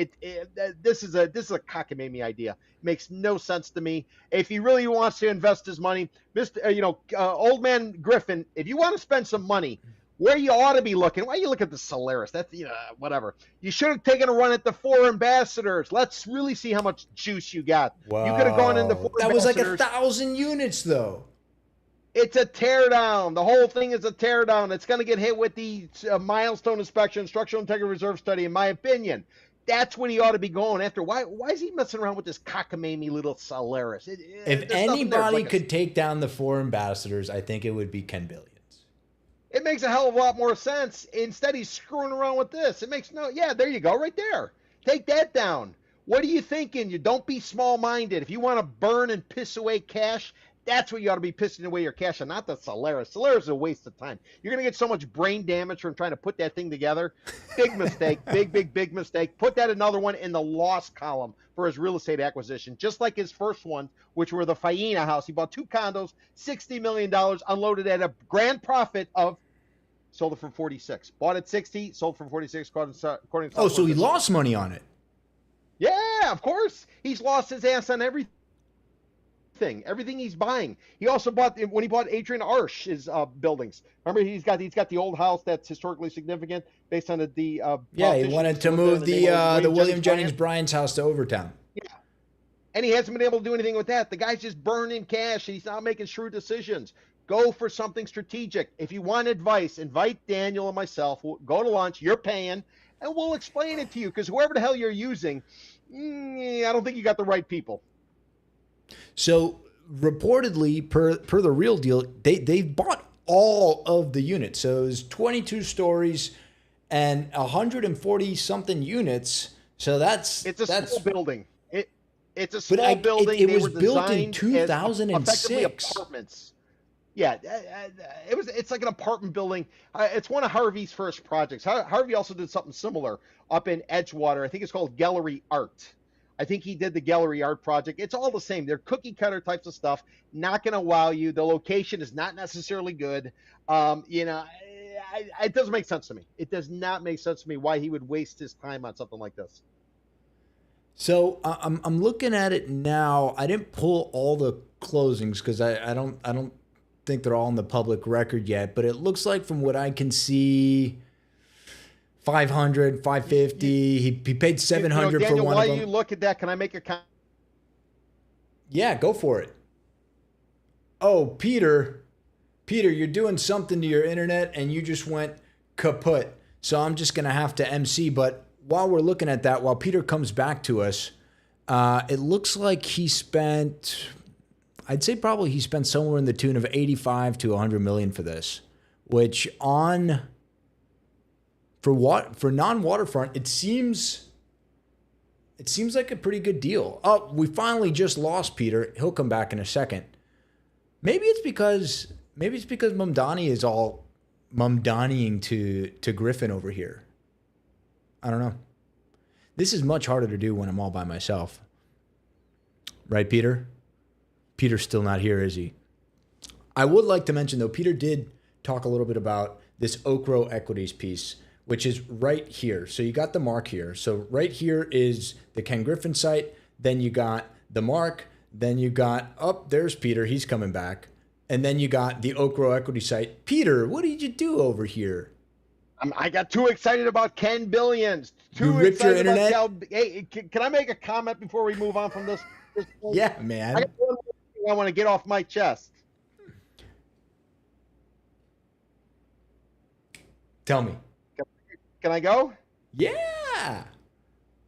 [SPEAKER 2] This is a cockamamie idea. It makes no sense to me. If he really wants to invest his money, Mr. Old Man Griffin, if you want to spend some money, where you ought to be looking, why you look at the Solaris? That's whatever. You should have taken a run at the 4 ambassadors. Let's really see how much juice you got.
[SPEAKER 3] Wow.
[SPEAKER 2] You could have gone into 4
[SPEAKER 3] That was like
[SPEAKER 2] ambassadors.
[SPEAKER 3] 1,000 units, though.
[SPEAKER 2] It's a teardown. The whole thing is a teardown. It's going to get hit with the milestone inspection, structural integrity reserve study, in my opinion. That's what he ought to be going after. Why is he messing around with this cockamamie little Solaris?
[SPEAKER 3] If anybody could take down the 4 ambassadors, I think it would be Ken Billions.
[SPEAKER 2] It makes a hell of a lot more sense. Instead, he's screwing around with this. It makes there you go, right there. Take that down. What are you thinking? You don't be small-minded. If you want to burn and piss away cash, that's what you ought to be pissing away your cash on, not the Solaris. Solaris is a waste of time. You're going to get so much brain damage from trying to put that thing together. Big mistake. Big mistake. Put that another one in the loss column for his real estate acquisition, just like his first one, which were the Faena house. He bought 2 condos, $60 million, unloaded at a grand profit of sold it for 46. Bought at 60, sold for 46. According to
[SPEAKER 3] So he lost money on it.
[SPEAKER 2] Yeah, of course. He's lost his ass on everything. Everything he's buying. He also bought when he bought Adrian Arsh's buildings. Remember, he's got the old house that's historically significant based on the
[SPEAKER 3] he wanted to move the William Jennings Bryan's house to Overtown.
[SPEAKER 2] Yeah. And he hasn't been able to do anything with that. The guy's just burning cash. He's not making shrewd decisions. Go for something strategic. If you want advice, invite Daniel and myself. We'll go to lunch. You're paying, and we'll explain it to you. Because whoever the hell you're using, I don't think you got the right people.
[SPEAKER 3] So reportedly, per the Real Deal, they bought all of the units. So it was 22 stories and 140 something units. So it's
[SPEAKER 2] a small building. It's a small building.
[SPEAKER 3] It was built in 2006.
[SPEAKER 2] Effectively apartments. Yeah, it's like an apartment building. It's one of Harvey's first projects. Harvey also did something similar up in Edgewater. I think it's called Gallery Art. I think he did the Gallery Art project. It's all the same. They're cookie cutter types of stuff. Not going to wow you. The location is not necessarily good. It doesn't make sense to me. It does not make sense to me why he would waste his time on something like this.
[SPEAKER 3] So I'm looking at it now. I didn't pull all the closings because I don't think they're all in the public record yet, but it looks like from what I can see, 500, 550. He paid 700
[SPEAKER 2] Daniel,
[SPEAKER 3] for one of them.
[SPEAKER 2] while you look at that, can I make a comment?
[SPEAKER 3] Yeah, go for it. Oh, Peter, you're doing something to your internet and you just went kaput. So I'm just going to have to MC. But while we're looking at that, while Peter comes back to us, it looks like he spent, I'd say probably he spent somewhere in the tune of 85 to 100 million for this, which for non-waterfront, it seems like a pretty good deal. Oh, we finally just lost Peter. He'll come back in a second. Maybe it's because Mamdani is all Mamdaniing to Griffin over here. I don't know. This is much harder to do when I'm all by myself. Right, Peter? Peter's still not here, is he? I would like to mention, though, Peter did talk a little bit about this Oak Row Equities piece, which is right here. So you got the mark here. So right here is the Ken Griffin site. Then you got the mark. Then you got, there's Peter. He's coming back. And then you got the Oak Row Equity site. Peter, what did you do over here?
[SPEAKER 2] I got too excited about Ken Billions.
[SPEAKER 3] You
[SPEAKER 2] Too
[SPEAKER 3] ripped your
[SPEAKER 2] excited about
[SPEAKER 3] internet?
[SPEAKER 2] Hey, can I make a comment before we move on from this thing?
[SPEAKER 3] Yeah,
[SPEAKER 2] I
[SPEAKER 3] man.
[SPEAKER 2] got one more thing I want to get off my chest.
[SPEAKER 3] Tell me.
[SPEAKER 2] Can I go?
[SPEAKER 3] Yeah.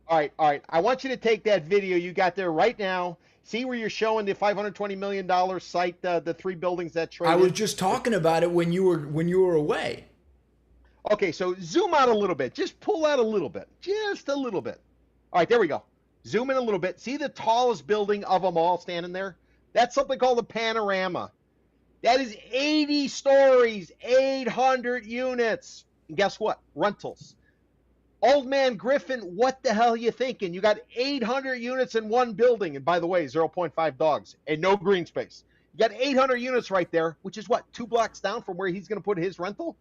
[SPEAKER 2] All right, all right. I want you to take that video you got there right now. See where you're showing the $520 million site, the three buildings that
[SPEAKER 3] I
[SPEAKER 2] traded.
[SPEAKER 3] was just talking about it when you were away.
[SPEAKER 2] Okay, so zoom out a little bit. Just pull out a little bit. Just a little bit. All right, there we go. Zoom in a little bit. See the tallest building of them all standing there? That's something called a panorama. That is 80 stories, 800 units. And guess what? Rentals. Old man Griffin, what the hell are you thinking? You got 800 units in one building. And by the way, 0.5 dogs and no green space. You got 800 units right there, which is what, 2 blocks down from where he's going to put his rental?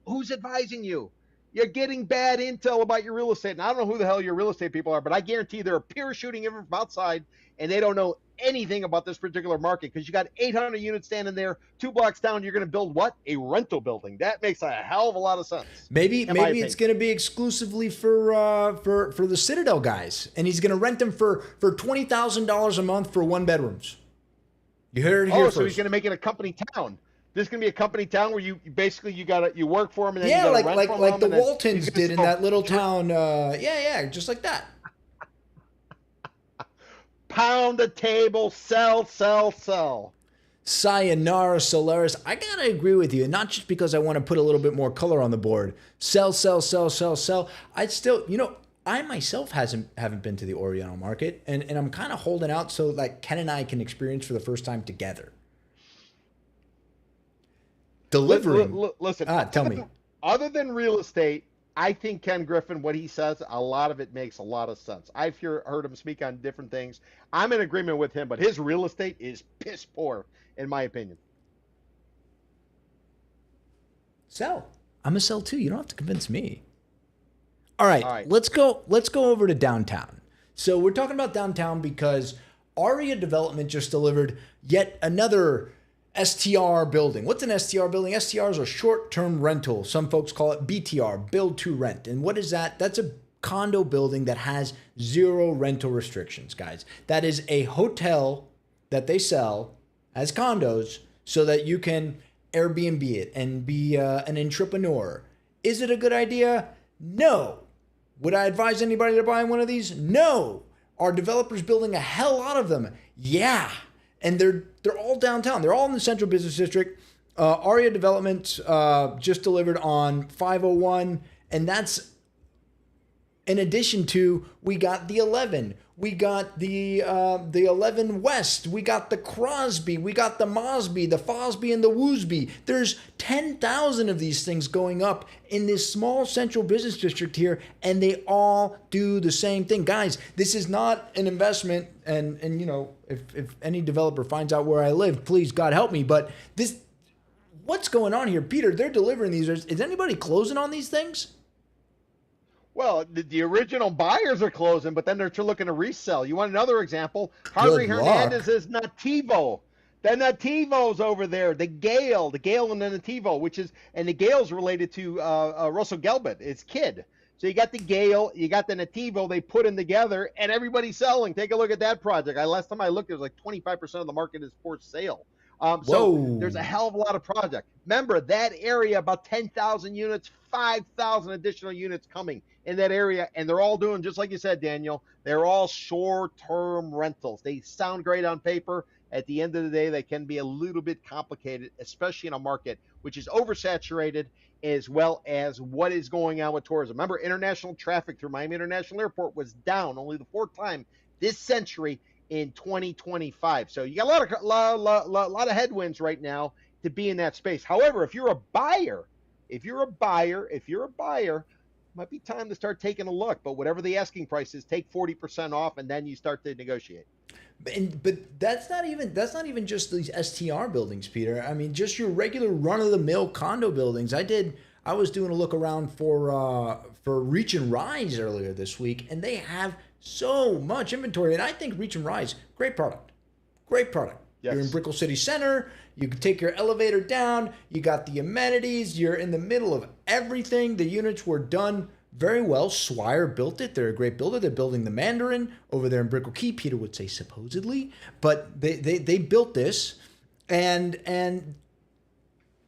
[SPEAKER 2] Who's advising you? You're getting bad intel about your real estate. And I don't know who the hell your real estate people are, but I guarantee they're parachuting in from outside and they don't know anything about this particular market because you got 800 units standing there. 2 blocks down, you're going to build what? A rental building. That makes a hell of a lot of sense.
[SPEAKER 3] Maybe it's going to be exclusively for the Citadel guys, and he's going to rent them for $20,000 a month for 1 bedrooms. You heard it here first.
[SPEAKER 2] So he's going to make it a company town. This is going to be a company town where you basically you work for him and then
[SPEAKER 3] yeah,
[SPEAKER 2] you
[SPEAKER 3] like
[SPEAKER 2] rent from
[SPEAKER 3] the
[SPEAKER 2] them, and
[SPEAKER 3] Waltons did in that little town. Yeah, just like that.
[SPEAKER 2] Pound the table, sell.
[SPEAKER 3] Sayonara Solaris. I gotta agree with you, and not just because I want to put a little bit more color on the board. Sell. I'd still, I myself haven't been to the Oriental market, and I'm kind of holding out so that Ken and I can experience for the first time together. Delivering.
[SPEAKER 2] Listen,
[SPEAKER 3] tell me.
[SPEAKER 2] Other than real estate, I think Ken Griffin, what he says, a lot of it makes a lot of sense. I've heard him speak on different things. I'm in agreement with him, but his real estate is piss poor, in my opinion.
[SPEAKER 3] Sell. I'm a sell too. You don't have to convince me. All right. Let's go over to downtown. So we're talking about downtown because Aria Development just delivered yet another STR building. What's an STR building? STRs are short-term rental. Some folks call it BTR, build to rent. And what is that? That's a condo building that has 0 rental restrictions, guys. That is a hotel that they sell as condos so that you can Airbnb it and be an entrepreneur. Is it a good idea? No. Would I advise anybody to buy one of these? No. Are developers building a hell lot of them? Yeah. And they're all downtown. They're all in the Central Business District. Aria Development just delivered on 501, and that's in addition to we got the 11, we got the 11 West, we got the Crosby, we got the Mosby, the Fosby, and the Woosby. There's 10,000 of these things going up in this small Central Business District here, and they all do the same thing. Guys, this is not an investment, and if any developer finds out where I live, please, God help me, but what's going on here? Peter, they're delivering these. Is anybody closing on these things?
[SPEAKER 2] Well, the original buyers are closing, but then they're looking to resell. You want another example? Harvey Hernandez is Nativo. The Nativo's over there. The Gale and the Nativo, and the Gale's related to Russell Gelbert, it's kid. So you got the Gale, you got the Nativo, they put them together, and everybody's selling. Take a look at that project. Last time I looked, it was like 25% of the market is for sale. So there's a hell of a lot of project. Remember, that area, about 10,000 units, 5,000 additional units coming in that area, and they're all doing, just like you said, Daniel, they're all short-term rentals. They sound great on paper. At the end of the day, they can be a little bit complicated, especially in a market which is oversaturated, as well as what is going on with tourism. Remember, international traffic through Miami International Airport was down only the 4th time this century in 2025. So you got a lot of headwinds right now to be in that space. However, if you're a buyer, might be time to start taking a look. But whatever the asking price is, take 40% off, and then you start to negotiate.
[SPEAKER 3] But that's not even just these STR buildings, Peter. I mean, just your regular run-of-the-mill condo buildings. I was doing a look around for Reach and Rise earlier this week, and they have so much inventory. And I think Reach and Rise, great product. You're in Brickell City Center. You can take your elevator down. You got the amenities. You're in the middle of everything. The units were done very well. Swire built it. They're a great builder. They're building the Mandarin over there in Brickell Key. Peter would say supposedly, but they built this, and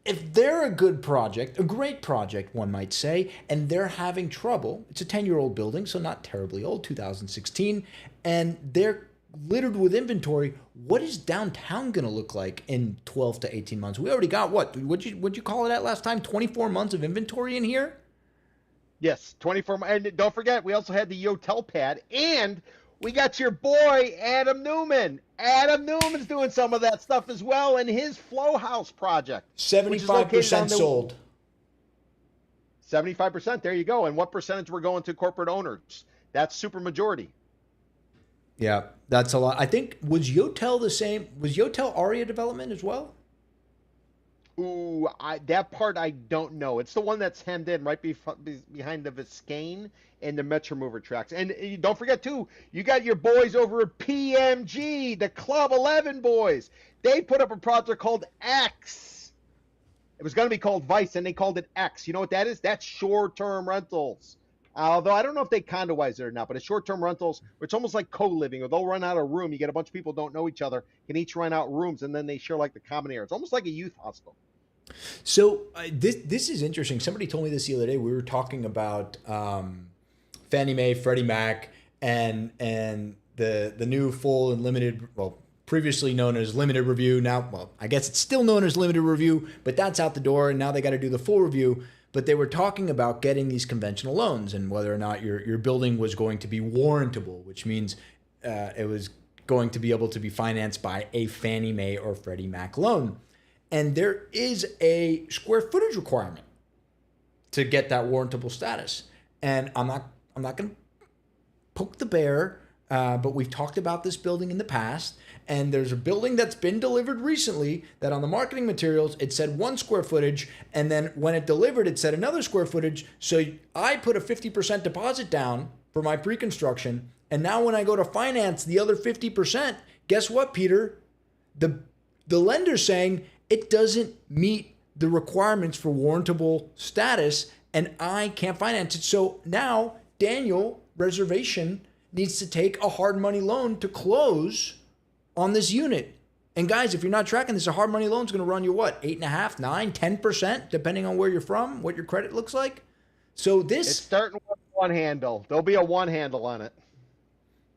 [SPEAKER 3] if they're a good project, a great project, one might say, and they're having trouble, it's a 10-year-old building, so not terribly old, 2016, and they're littered with inventory. What is downtown going to look like in 12 to 18 months? We already got what'd you call it at last time? 24 months of inventory in here?
[SPEAKER 2] Yes, 24. And don't forget, we also had the Yotel pad, and we got your boy, Adam Newman. Adam Newman's doing some of that stuff as well in his Flow House project.
[SPEAKER 3] 75% sold.
[SPEAKER 2] 75%, there you go. And what percentage we're going to corporate owners? That's super majority.
[SPEAKER 3] Yeah, that's a lot. I think, was Yotel the same? Was Yotel Aria development as well?
[SPEAKER 2] Ooh, that part I don't know. It's the one that's hemmed in right behind the Biscayne and the Metro Mover tracks. And don't forget, too, you got your boys over at PMG, the Club 11 boys. They put up a project called X. It was going to be called Vice, and they called it X. You know what that is? That's short-term rentals. Although I don't know if they condoize it or not, but it's short-term rentals, where it's almost like co-living, or they'll run out of room. You get a bunch of people who don't know each other, can each rent out rooms, and then they share like the common area. It's almost like a youth hostel.
[SPEAKER 3] So this is interesting. Somebody told me this the other day. We were talking about Fannie Mae, Freddie Mac, and the new full and limited, well, previously known as limited review. Now, well, I guess it's still known as limited review, but that's out the door, and now they got to do the full review. But they were talking about getting these conventional loans and whether or not your building was going to be warrantable, which means it was going to be able to be financed by a Fannie Mae or Freddie Mac loan. And there is a square footage requirement to get that warrantable status. And I'm not going to poke the bear, but we've talked about this building in the past. And there's a building that's been delivered recently that on the marketing materials, it said 1 square footage. And then when it delivered, it said another square footage. So I put a 50% deposit down for my pre-construction. And now when I go to finance the other 50%, guess what, Peter? The lender's saying it doesn't meet the requirements for warrantable status, and I can't finance it. So now Daniel Reservation needs to take a hard money loan to close on this unit. And guys, if you're not tracking this, a hard money loan is going to run you what? 8.5%, 9%, 10%, depending on where you're from, what your credit looks like. So this,
[SPEAKER 2] it's starting with one handle. There'll be a one handle on it.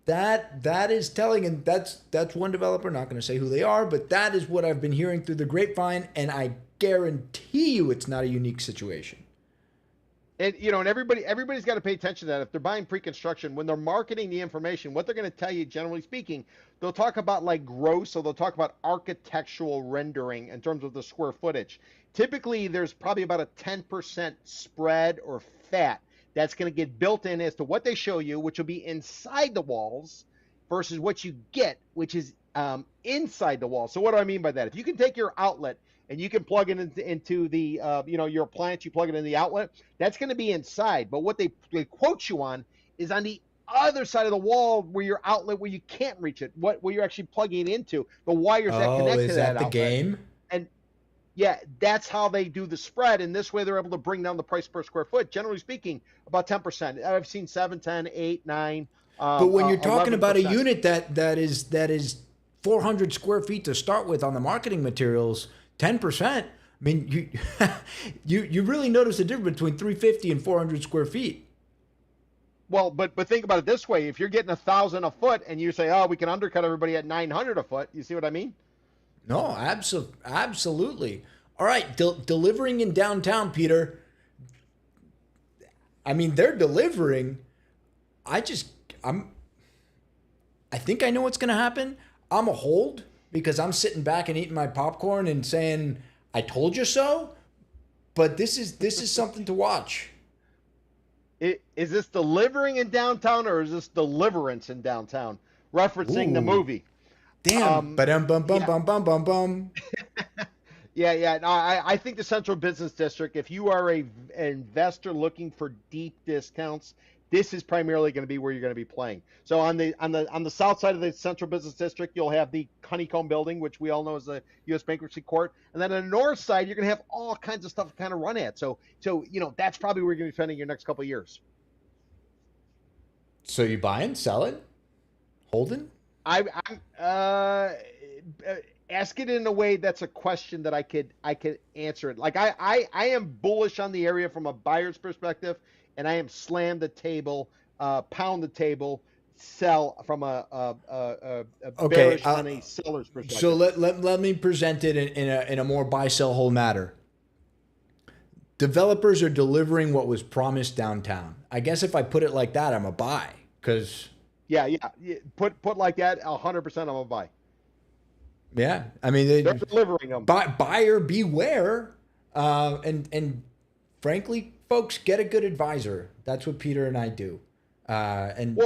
[SPEAKER 3] That is telling, and that's one developer, not going to say who they are, but that is what I've been hearing through the grapevine, and I guarantee you it's not a unique situation.
[SPEAKER 2] And and everybody's got to pay attention to that. If they're buying pre-construction, when they're marketing the information, what they're going to tell you, generally speaking, they'll talk about like gross, so they'll talk about architectural rendering in terms of the square footage. Typically, there's probably about a 10% spread or fat that's going to get built in as to what they show you, which will be inside the walls, versus what you get, which is inside the walls. So what do I mean by that? If you can take your outlet and you can plug it into the, your appliance, you plug it in the outlet, that's going to be inside. But what they quote you on is on the other side of the wall where your outlet, where you can't reach it, where you're actually plugging it into, the wires that connect to that outlet.
[SPEAKER 3] Oh, is that the game?
[SPEAKER 2] And yeah, that's how they do the spread. And this way they're able to bring down the price per square foot. Generally speaking, about 10%. I've seen 7, 10, 8, 9.
[SPEAKER 3] But when you're talking
[SPEAKER 2] 11%.
[SPEAKER 3] about a unit that is 400 square feet to start with on the marketing materials, 10%. I mean, you really notice the difference between 350 and 400 square feet.
[SPEAKER 2] Well, but think about it this way: if you're getting 1,000 a foot, and you say, "Oh, we can undercut everybody at 900 a foot," you see what I mean?
[SPEAKER 3] No, absolutely. All right, delivering in downtown, Peter. I mean, they're delivering. I think I know what's going to happen. I'm a hold because I'm sitting back and eating my popcorn and saying, "I told you so." But this is something to watch.
[SPEAKER 2] Is this delivering in downtown, or is this deliverance in downtown? Referencing the movie.
[SPEAKER 3] Damn. Bum.
[SPEAKER 2] Yeah. No, I think the Central Business District, if you are an investor looking for deep discounts, this is primarily going to be where you're going to be playing. So on the south side of the central business district, you'll have the Honeycomb building, which we all know is the U.S. Bankruptcy Court, and then on the north side, you're going to have all kinds of stuff to kind of run at. So that's probably where you're going to be spending your next couple of years.
[SPEAKER 3] So you buying, selling, holding?
[SPEAKER 2] I'm ask it in a way that's a question that I could answer it. Like I am bullish on the area from a buyer's perspective, and I am slam the table, pound the table, sell from a bearish on a seller's perspective.
[SPEAKER 3] So let me present it in a more buy, sell, hold matter. Developers are delivering what was promised downtown. I guess if I put it like that, I'm a buy, because
[SPEAKER 2] yeah, put like that, 100% I'm a buy.
[SPEAKER 3] Yeah, I mean
[SPEAKER 2] they're delivering them.
[SPEAKER 3] Buyer beware, and frankly, folks, get a good advisor. That's what Peter and I do. And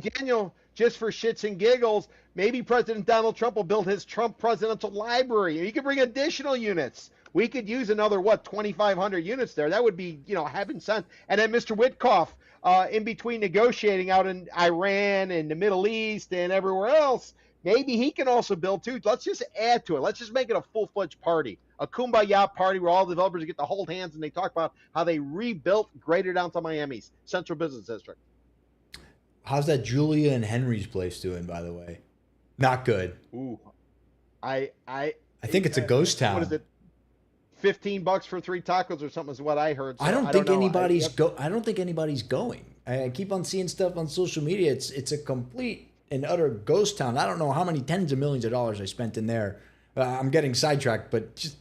[SPEAKER 2] Daniel, just for shits and giggles, maybe President Donald Trump will build his Trump Presidential Library. He could bring additional units. We could use another 2,500 units there. That would be heaven sent. And then Mr. Witkoff, in between negotiating out in Iran and the Middle East and everywhere else, maybe he can also build too. Let's just add to it. Let's just make it a full-fledged party, a kumbaya party where all the developers get to hold hands and they talk about how they rebuilt Greater Downtown Miami's Central Business District.
[SPEAKER 3] How's that Julia and Henry's place doing, by the way? Not good.
[SPEAKER 2] Ooh, I
[SPEAKER 3] think it's a ghost town.
[SPEAKER 2] What is it? $15 for 3 tacos or something is what I heard. So
[SPEAKER 3] I don't think anybody's going. I keep on seeing stuff on social media. It's a complete and utter ghost town. I don't know how many tens of millions of dollars I spent in there. I'm getting sidetracked, but just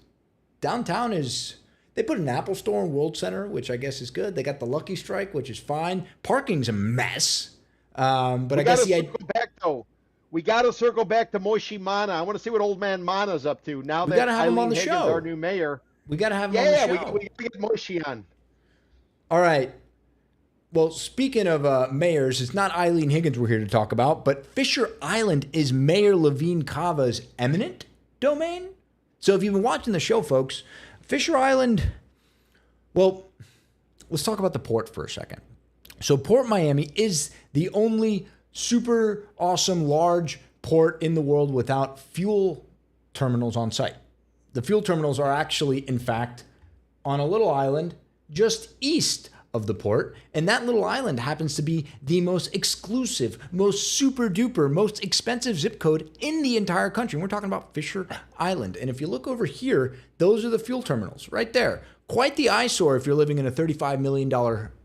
[SPEAKER 3] downtown is. They put an Apple store in World Center, which I guess is good. They got the Lucky Strike, which is fine. Parking's a mess. But I guess
[SPEAKER 2] we got to circle back to Moishi Mana. I want to see what old man Mana's up to now.
[SPEAKER 3] We got to have him on the
[SPEAKER 2] Higgins,
[SPEAKER 3] show.
[SPEAKER 2] Our new mayor.
[SPEAKER 3] We got to have him on the show.
[SPEAKER 2] Yeah, we got to get Moishi on.
[SPEAKER 3] All right. Well, speaking of mayors, it's not Eileen Higgins we're here to talk about, but Fisher Island is Mayor Levine Cava's eminent domain. So if you've been watching the show, folks, Fisher Island, well, let's talk about the port for a second. So Port Miami is the only super awesome large port in the world without fuel terminals on site. The fuel terminals are actually, in fact, on a little island just east of the port, and that little island happens to be the most exclusive, most super duper, most expensive zip code in the entire country. And we're talking about Fisher Island. And if you look over here, those are the fuel terminals right there. Quite the eyesore if you're living in a $35 million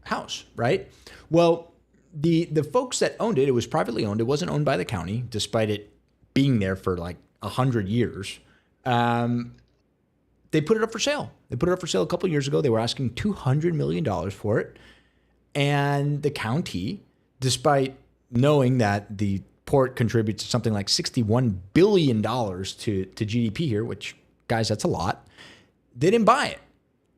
[SPEAKER 3] house, right? Well, the folks that owned it, it was privately owned. It wasn't owned by the county, despite it being there for like 100 years. They put it up for sale. They put it up for sale a couple of years ago. They were asking $200 million for it. And the county, despite knowing that the port contributes something like $61 billion to GDP here, which, guys, that's a lot, they didn't buy it.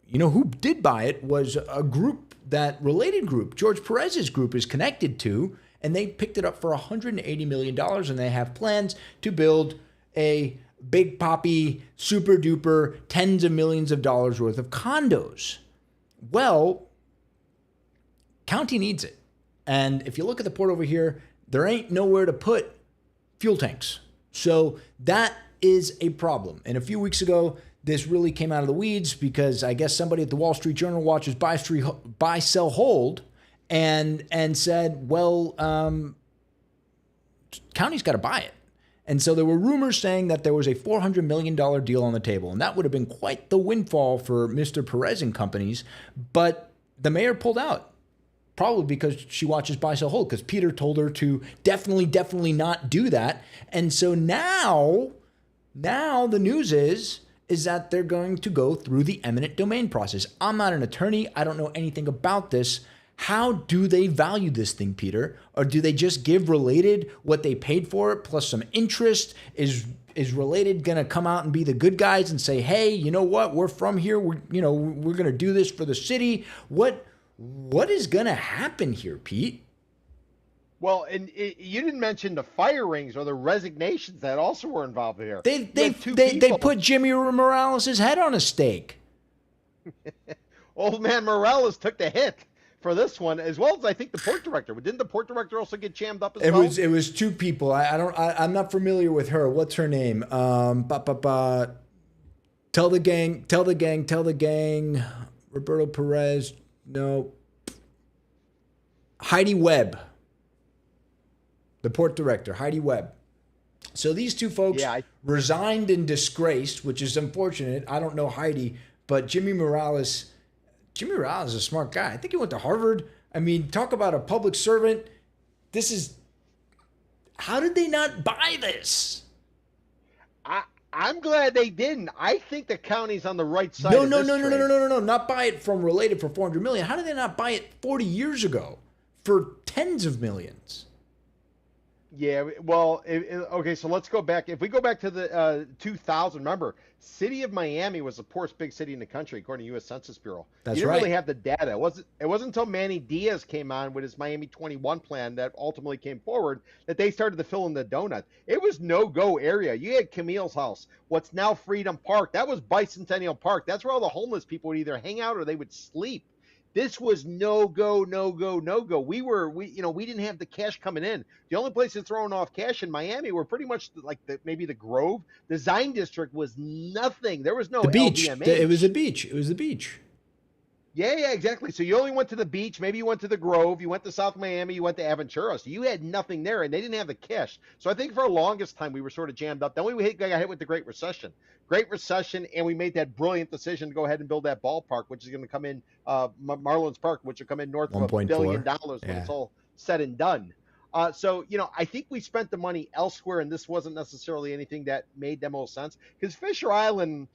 [SPEAKER 3] You know who did buy it was a group, that related group, George Perez's group is connected to, and they picked it up for $180 million, and they have plans to build a big poppy, super duper, tens of millions of dollars worth of condos. Well, county needs it. And if you look at the port over here, there ain't nowhere to put fuel tanks. So that is a problem. And a few weeks ago, this really came out of the weeds because I guess somebody at the Wall Street Journal watches buy, sell, hold, and said, well, county's got to buy it. And so there were rumors saying that there was a $400 million deal on the table, and that would have been quite the windfall for Mr. Perez and companies. But the mayor pulled out, probably because she watches buy, sell, hold, because Peter told her to definitely not do that. And so now the news is that they're going to go through the eminent domain process. I'm not an attorney. I don't know anything about this. How do they value this thing, Peter? Or do they just give Related what they paid for it plus some interest? Is Related going to come out and be the good guys and say, hey, you know what? We're from here. We're going to do this for the city. What is going to happen here, Pete?
[SPEAKER 2] Well, and you didn't mention the firings or the resignations that also were involved here.
[SPEAKER 3] They put Jimmy Morales' head on a stake.
[SPEAKER 2] Old man Morales took the hit for this one, as well as I think the port director. But didn't the port director also get jammed up as
[SPEAKER 3] It
[SPEAKER 2] well?
[SPEAKER 3] was two people. I'm not familiar with her. What's her name? Tell the gang. Roberto Perez. No. Heidi Webb. The port director, Heidi Webb. So these two folks resigned and disgraced, which is unfortunate. I don't know Heidi, but Jimmy Morales is a smart guy. I think he went to Harvard. I mean, talk about a public servant. How did they not buy this?
[SPEAKER 2] I'm glad they didn't. I think the county's on the right side.
[SPEAKER 3] No,
[SPEAKER 2] trade.
[SPEAKER 3] not buy it from Related for $400 million. How did they not buy it 40 years ago for tens of millions?
[SPEAKER 2] Yeah, well, okay, so let's go back. If we go back to the 2000, remember, city of Miami was the poorest big city in the country, according to U.S. Census Bureau.
[SPEAKER 3] That's
[SPEAKER 2] you didn't
[SPEAKER 3] right.
[SPEAKER 2] really have the data. It wasn't until Manny Diaz came on with his Miami 21 plan that ultimately came forward that they started to fill in the donut. It was no-go area. You had Camille's house, what's now Freedom Park. That was Bicentennial Park. That's where all the homeless people would either hang out or they would sleep. This was no go. We didn't have the cash coming in. The only place that's throwing off cash in Miami were pretty much like maybe the Grove. The Zion District was nothing. There was no
[SPEAKER 3] the beach.
[SPEAKER 2] LVMH.
[SPEAKER 3] It was the beach.
[SPEAKER 2] Yeah, exactly. So you only went to the beach. Maybe you went to the Grove. You went to South Miami. You went to Aventura. So you had nothing there, and they didn't have the cash. So I think for the longest time we were sort of jammed up. Then we got hit with the Great Recession. And we made that brilliant decision to go ahead and build that ballpark, which is going to come in Marlins Park, which will come in north of $1 billion when it's all said and done. So I think we spent the money elsewhere, and this wasn't necessarily anything that made the most sense. Because Fisher Island,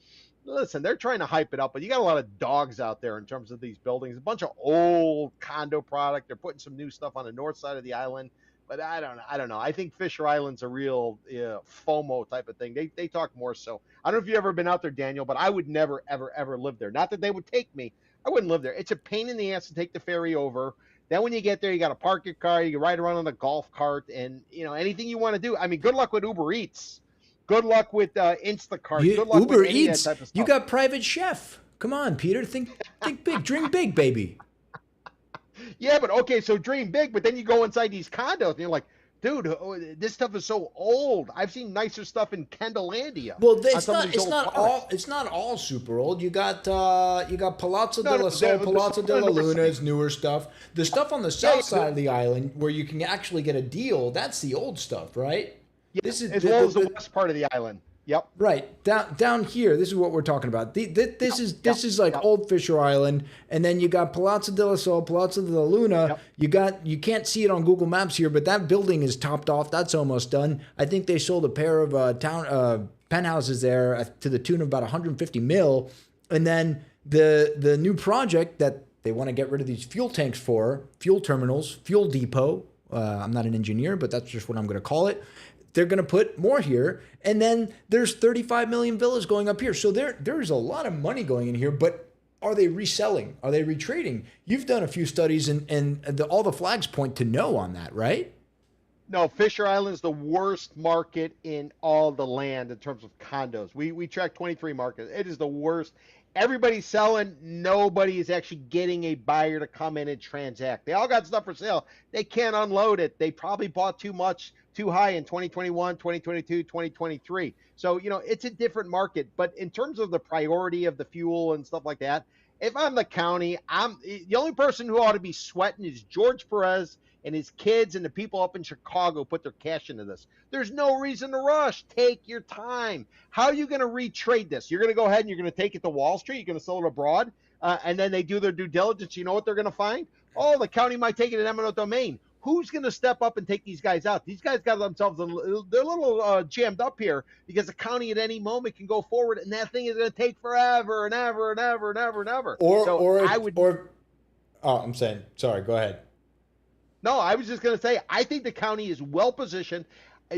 [SPEAKER 2] listen, they're trying to hype it up, but you got a lot of dogs out there in terms of these buildings. A bunch of old condo product. They're putting some new stuff on the north side of the island. But I don't know. I think Fisher Island's a real FOMO type of thing. They talk more so. I don't know if you've ever been out there, Daniel, but I would never, ever live there. Not that they would take me. I wouldn't live there. It's a pain in the ass to take the ferry over. Then when you get there, you got to park your car. You can ride around on a golf cart and, anything you want to do. I mean, good luck with Uber Eats. Good luck with Instacart. Good luck
[SPEAKER 3] Uber
[SPEAKER 2] with any
[SPEAKER 3] Eats.
[SPEAKER 2] Of that type of stuff.
[SPEAKER 3] You got private chef. Come on, Peter. Think big. Dream big, baby.
[SPEAKER 2] Yeah, but okay, so dream big, but then you go inside these condos and you're like, dude, this stuff is so old. I've seen nicer stuff in Kendallandia.
[SPEAKER 3] Well, it's not all super old. You got Palazzo della Sol, Palazzo della Luna is newer stuff. The stuff on the south side of the island where you can actually get a deal, that's the old stuff, right?
[SPEAKER 2] Yeah, as well as the west part of the island. Yep.
[SPEAKER 3] Right. Down here, this is what we're talking about. This is like old Fisher Island, and then you got Palazzo della Sol, Palazzo della Luna. Yep. You can't see it on Google Maps here, but that building is topped off. That's almost done. I think they sold a pair of penthouses there to the tune of about 150 mil. And then the new project that they want to get rid of these fuel tanks for, fuel terminals, fuel depot. I'm not an engineer, but that's just what I'm going to call it. They're going to put more here. And then there's 35 million villas going up here. So there's a lot of money going in here, but are they reselling? Are they retrading? You've done a few studies and all the flags point to no on that, right?
[SPEAKER 2] No, Fisher Island's the worst market in all the land in terms of condos. We tracked 23 markets. It is the worst. Everybody's selling. Nobody is actually getting a buyer to come in and transact. They all got stuff for sale. They can't unload it. They probably bought too high in 2021, 2022, 2023. So, it's a different market. But in terms of the priority of the fuel and stuff like that, if I'm the county, the only person who ought to be sweating is George Perez and his kids and the people up in Chicago put their cash into this. There's no reason to rush. Take your time. How are you going to retrade this? You're going to go ahead and you're going to take it to Wall Street. You're going to sell it abroad. And then they do their due diligence. You know what they're going to find? Oh, the county might take it in eminent domain. Who's going to step up and take these guys out? These guys got themselves, they're a little jammed up here because the county at any moment can go forward, and that thing is going to take forever and ever and ever and ever and ever.
[SPEAKER 3] I'm saying, sorry, go ahead.
[SPEAKER 2] No, I was just going to say, I think the county is well positioned.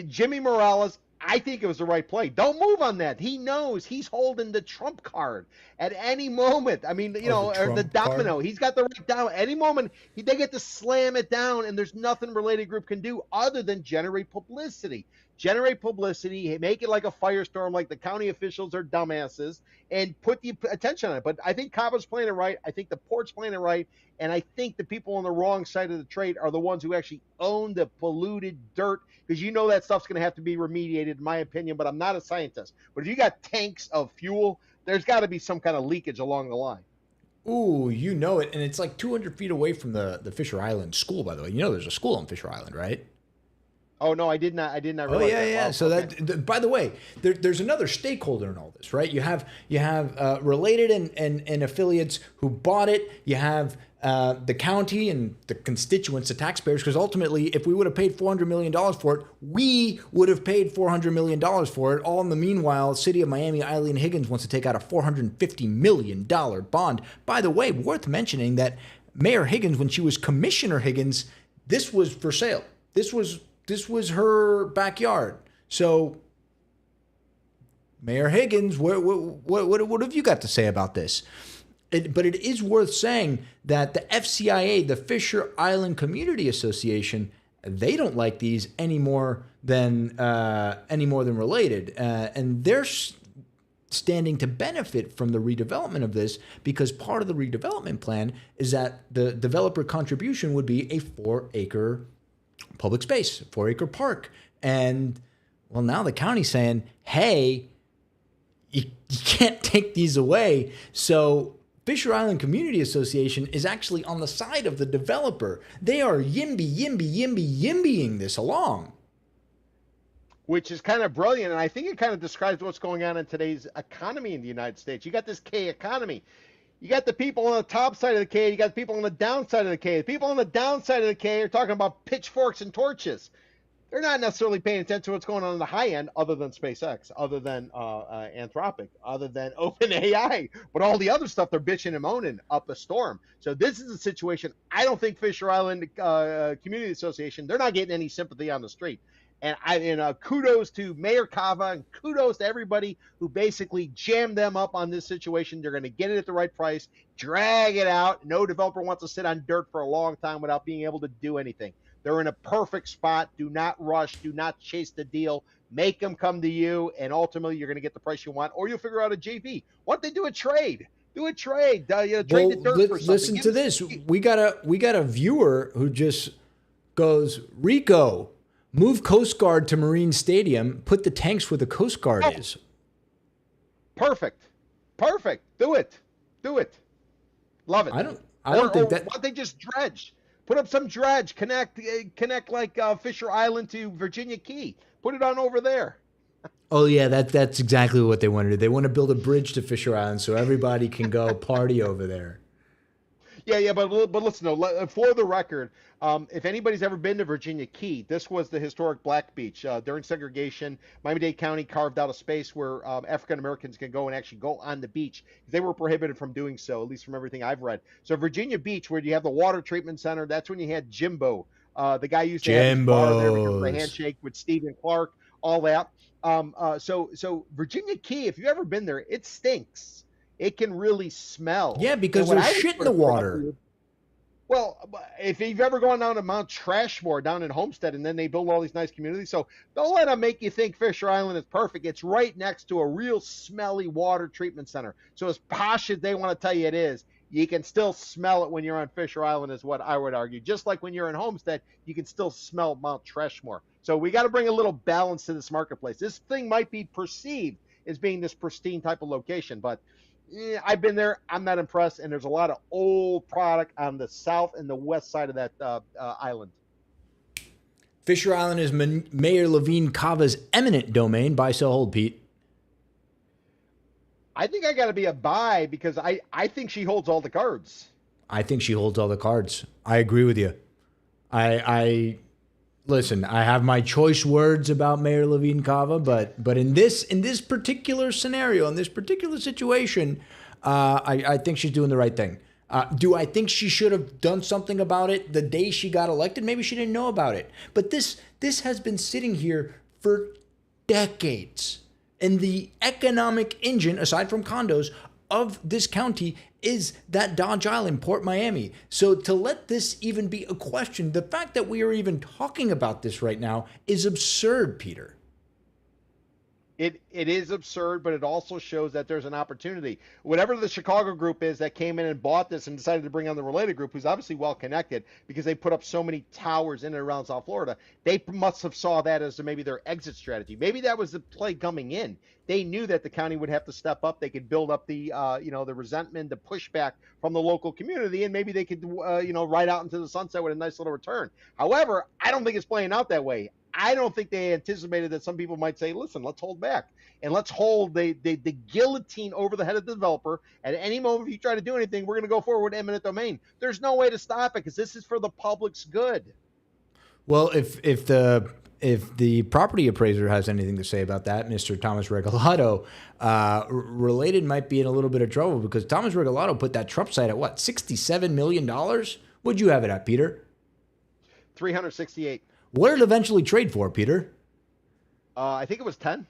[SPEAKER 2] Jimmy Morales, I think it was the right play. Don't move on that. He knows he's holding the trump card at any moment. I mean, or the domino. Card. He's got the right down. Any moment, they get to slam it down, and there's nothing Related Group can do other than generate publicity. generate publicity, make it like a firestorm, like the county officials are dumbasses, and put the attention on it. But I think Cava's playing it right. I think the port's playing it right. And I think the people on the wrong side of the trade are the ones who actually own the polluted dirt, because you know that stuff's going to have to be remediated, in my opinion, but I'm not a scientist. But if you got tanks of fuel, there's got to be some kind of leakage along the line.
[SPEAKER 3] Ooh, you know it. And it's like 200 feet away from the Fisher Island school, by the way. You know there's a school on Fisher Island, right?
[SPEAKER 2] Oh, no, I did not realize
[SPEAKER 3] Oh yeah,
[SPEAKER 2] that.
[SPEAKER 3] yeah.
[SPEAKER 2] Wow,
[SPEAKER 3] So
[SPEAKER 2] okay.
[SPEAKER 3] by the way, there's another stakeholder in all this, right? You have related and affiliates who bought it. You have the county and the constituents, the taxpayers, because ultimately, if we would have paid $400 million for it, we would have paid $400 million for it. All in the meanwhile, City of Miami, Eileen Higgins wants to take out a $450 million bond. By the way, worth mentioning that Mayor Higgins, when she was Commissioner Higgins, this was for sale. This was her backyard. So, Mayor Higgins, what have you got to say about this? But it is worth saying that the FCIA, the Fisher Island Community Association, they don't like these any more than related, and they're standing to benefit from the redevelopment of this, because part of the redevelopment plan is that the developer contribution would be a 4-acre public space, 4-acre park. And well, now the county's saying, hey, you can't take these away. So Fisher Island Community Association is actually on the side of the developer. They are yimbying this along.
[SPEAKER 2] Which is kind of brilliant, and I think it kind of describes what's going on in today's economy in the United States. You got this K economy. You got the people on the top side of the K. You got the people on the down side of the K. The people on the down side of the K are talking about pitchforks and torches. They're not necessarily paying attention to what's going on the high end, other than SpaceX, other than Anthropic, other than OpenAI. But all the other stuff, they're bitching and moaning up a storm. So this is a situation. I don't think Fisher Island Community Association, they're not getting any sympathy on the street. And kudos to Mayor Cava, and kudos to everybody who basically jammed them up on this situation. They're going to get it at the right price, drag it out. No developer wants to sit on dirt for a long time without being able to do anything. They're in a perfect spot. Do not rush. Do not chase the deal. Make them come to you, and ultimately you're going to get the price you want, or you'll figure out a JV. Why don't they do a trade? Do a trade. Trade the dirt for something.
[SPEAKER 3] Listen to this. We got a viewer who just goes, Rico, move Coast Guard to Marine Stadium. Put the tanks where the Coast Guard is.
[SPEAKER 2] Perfect. Do it. Love it.
[SPEAKER 3] I don't think that.
[SPEAKER 2] Why don't they just dredge? Put up some dredge. Connect like Fisher Island to Virginia Key. Put it on over there.
[SPEAKER 3] Oh yeah, that's exactly what they want to do. They want to build a bridge to Fisher Island so everybody can go party over there.
[SPEAKER 2] Yeah, but listen, though, for the record, if anybody's ever been to Virginia Key, this was the historic Black Beach. During segregation, Miami-Dade County carved out a space where African Americans can go and actually go on the beach. They were prohibited from doing so, at least from everything I've read. So Virginia Beach, where you have the water treatment center, that's when you had Jimbo. The guy used to have his bar there because of the handshake with Stephen Clark, all that. So Virginia Key, if you've ever been there, it stinks. It can really smell.
[SPEAKER 3] Yeah, because there's shit in the water.
[SPEAKER 2] Well, if you've ever gone down to Mount Trashmore down in Homestead, and then they build all these nice communities, so don't let them make you think Fisher Island is perfect. It's right next to a real smelly water treatment center. So as posh as they want to tell you it is, you can still smell it when you're on Fisher Island, is what I would argue. Just like when you're in Homestead, you can still smell Mount Trashmore. So we got to bring a little balance to this marketplace. This thing might be perceived as being this pristine type of location, but I've been there. I'm not impressed, and there's a lot of old product on the south and the west side of that island.
[SPEAKER 3] Fisher Island is Mayor Levine Cava's eminent domain. Buy, sell, hold, Pete.
[SPEAKER 2] I think I got to be a buy because I think she holds all the cards.
[SPEAKER 3] I think she holds all the cards. I agree with you. I listen, I have my choice words about Mayor Levine Cava, but in this particular scenario, in this particular situation, I think she's doing the right thing. Do I think she should have done something about it the day she got elected? Maybe she didn't know about it. But this has been sitting here for decades. And the economic engine, aside from condos, of this county is that Dodge Island, Port Miami. So to let this even be a question, the fact that we are even talking about this right now is absurd, Peter.
[SPEAKER 2] It is absurd, but it also shows that there's an opportunity. Whatever the Chicago group is that came in and bought this and decided to bring on the related group, who's obviously well connected because they put up so many towers in and around South Florida, they must have saw that as maybe their exit strategy. Maybe that was the play coming in. They knew that the county would have to step up. They could build up the the resentment, the pushback from the local community, and maybe they could ride out into the sunset with a nice little return. However, I don't think it's playing out that way. I don't think they anticipated that some people might say, listen, let's hold back and let's hold the guillotine over the head of the developer. At any moment, if you try to do anything, we're going to go forward with eminent domain. There's no way to stop it because this is for the public's good.
[SPEAKER 3] Well, if the property appraiser has anything to say about that, Mr. Thomas Regalado, Related might be in a little bit of trouble because Thomas Regalado put that Trump site at what, $67 million? What'd you have it at, Peter?
[SPEAKER 2] 368.
[SPEAKER 3] What did it eventually trade for, Peter?
[SPEAKER 2] I think it was $10.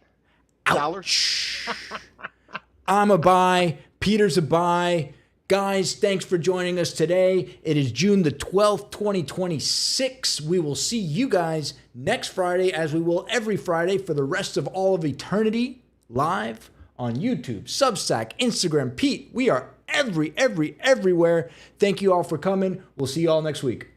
[SPEAKER 3] I'm a buy. Peter's a buy. Guys, thanks for joining us today. It is June the 12th, 2026. We will see you guys next Friday, as we will every Friday for the rest of all of eternity, live on YouTube, Substack, Instagram. Pete, we are everywhere. Thank you all for coming. We'll see you all next week.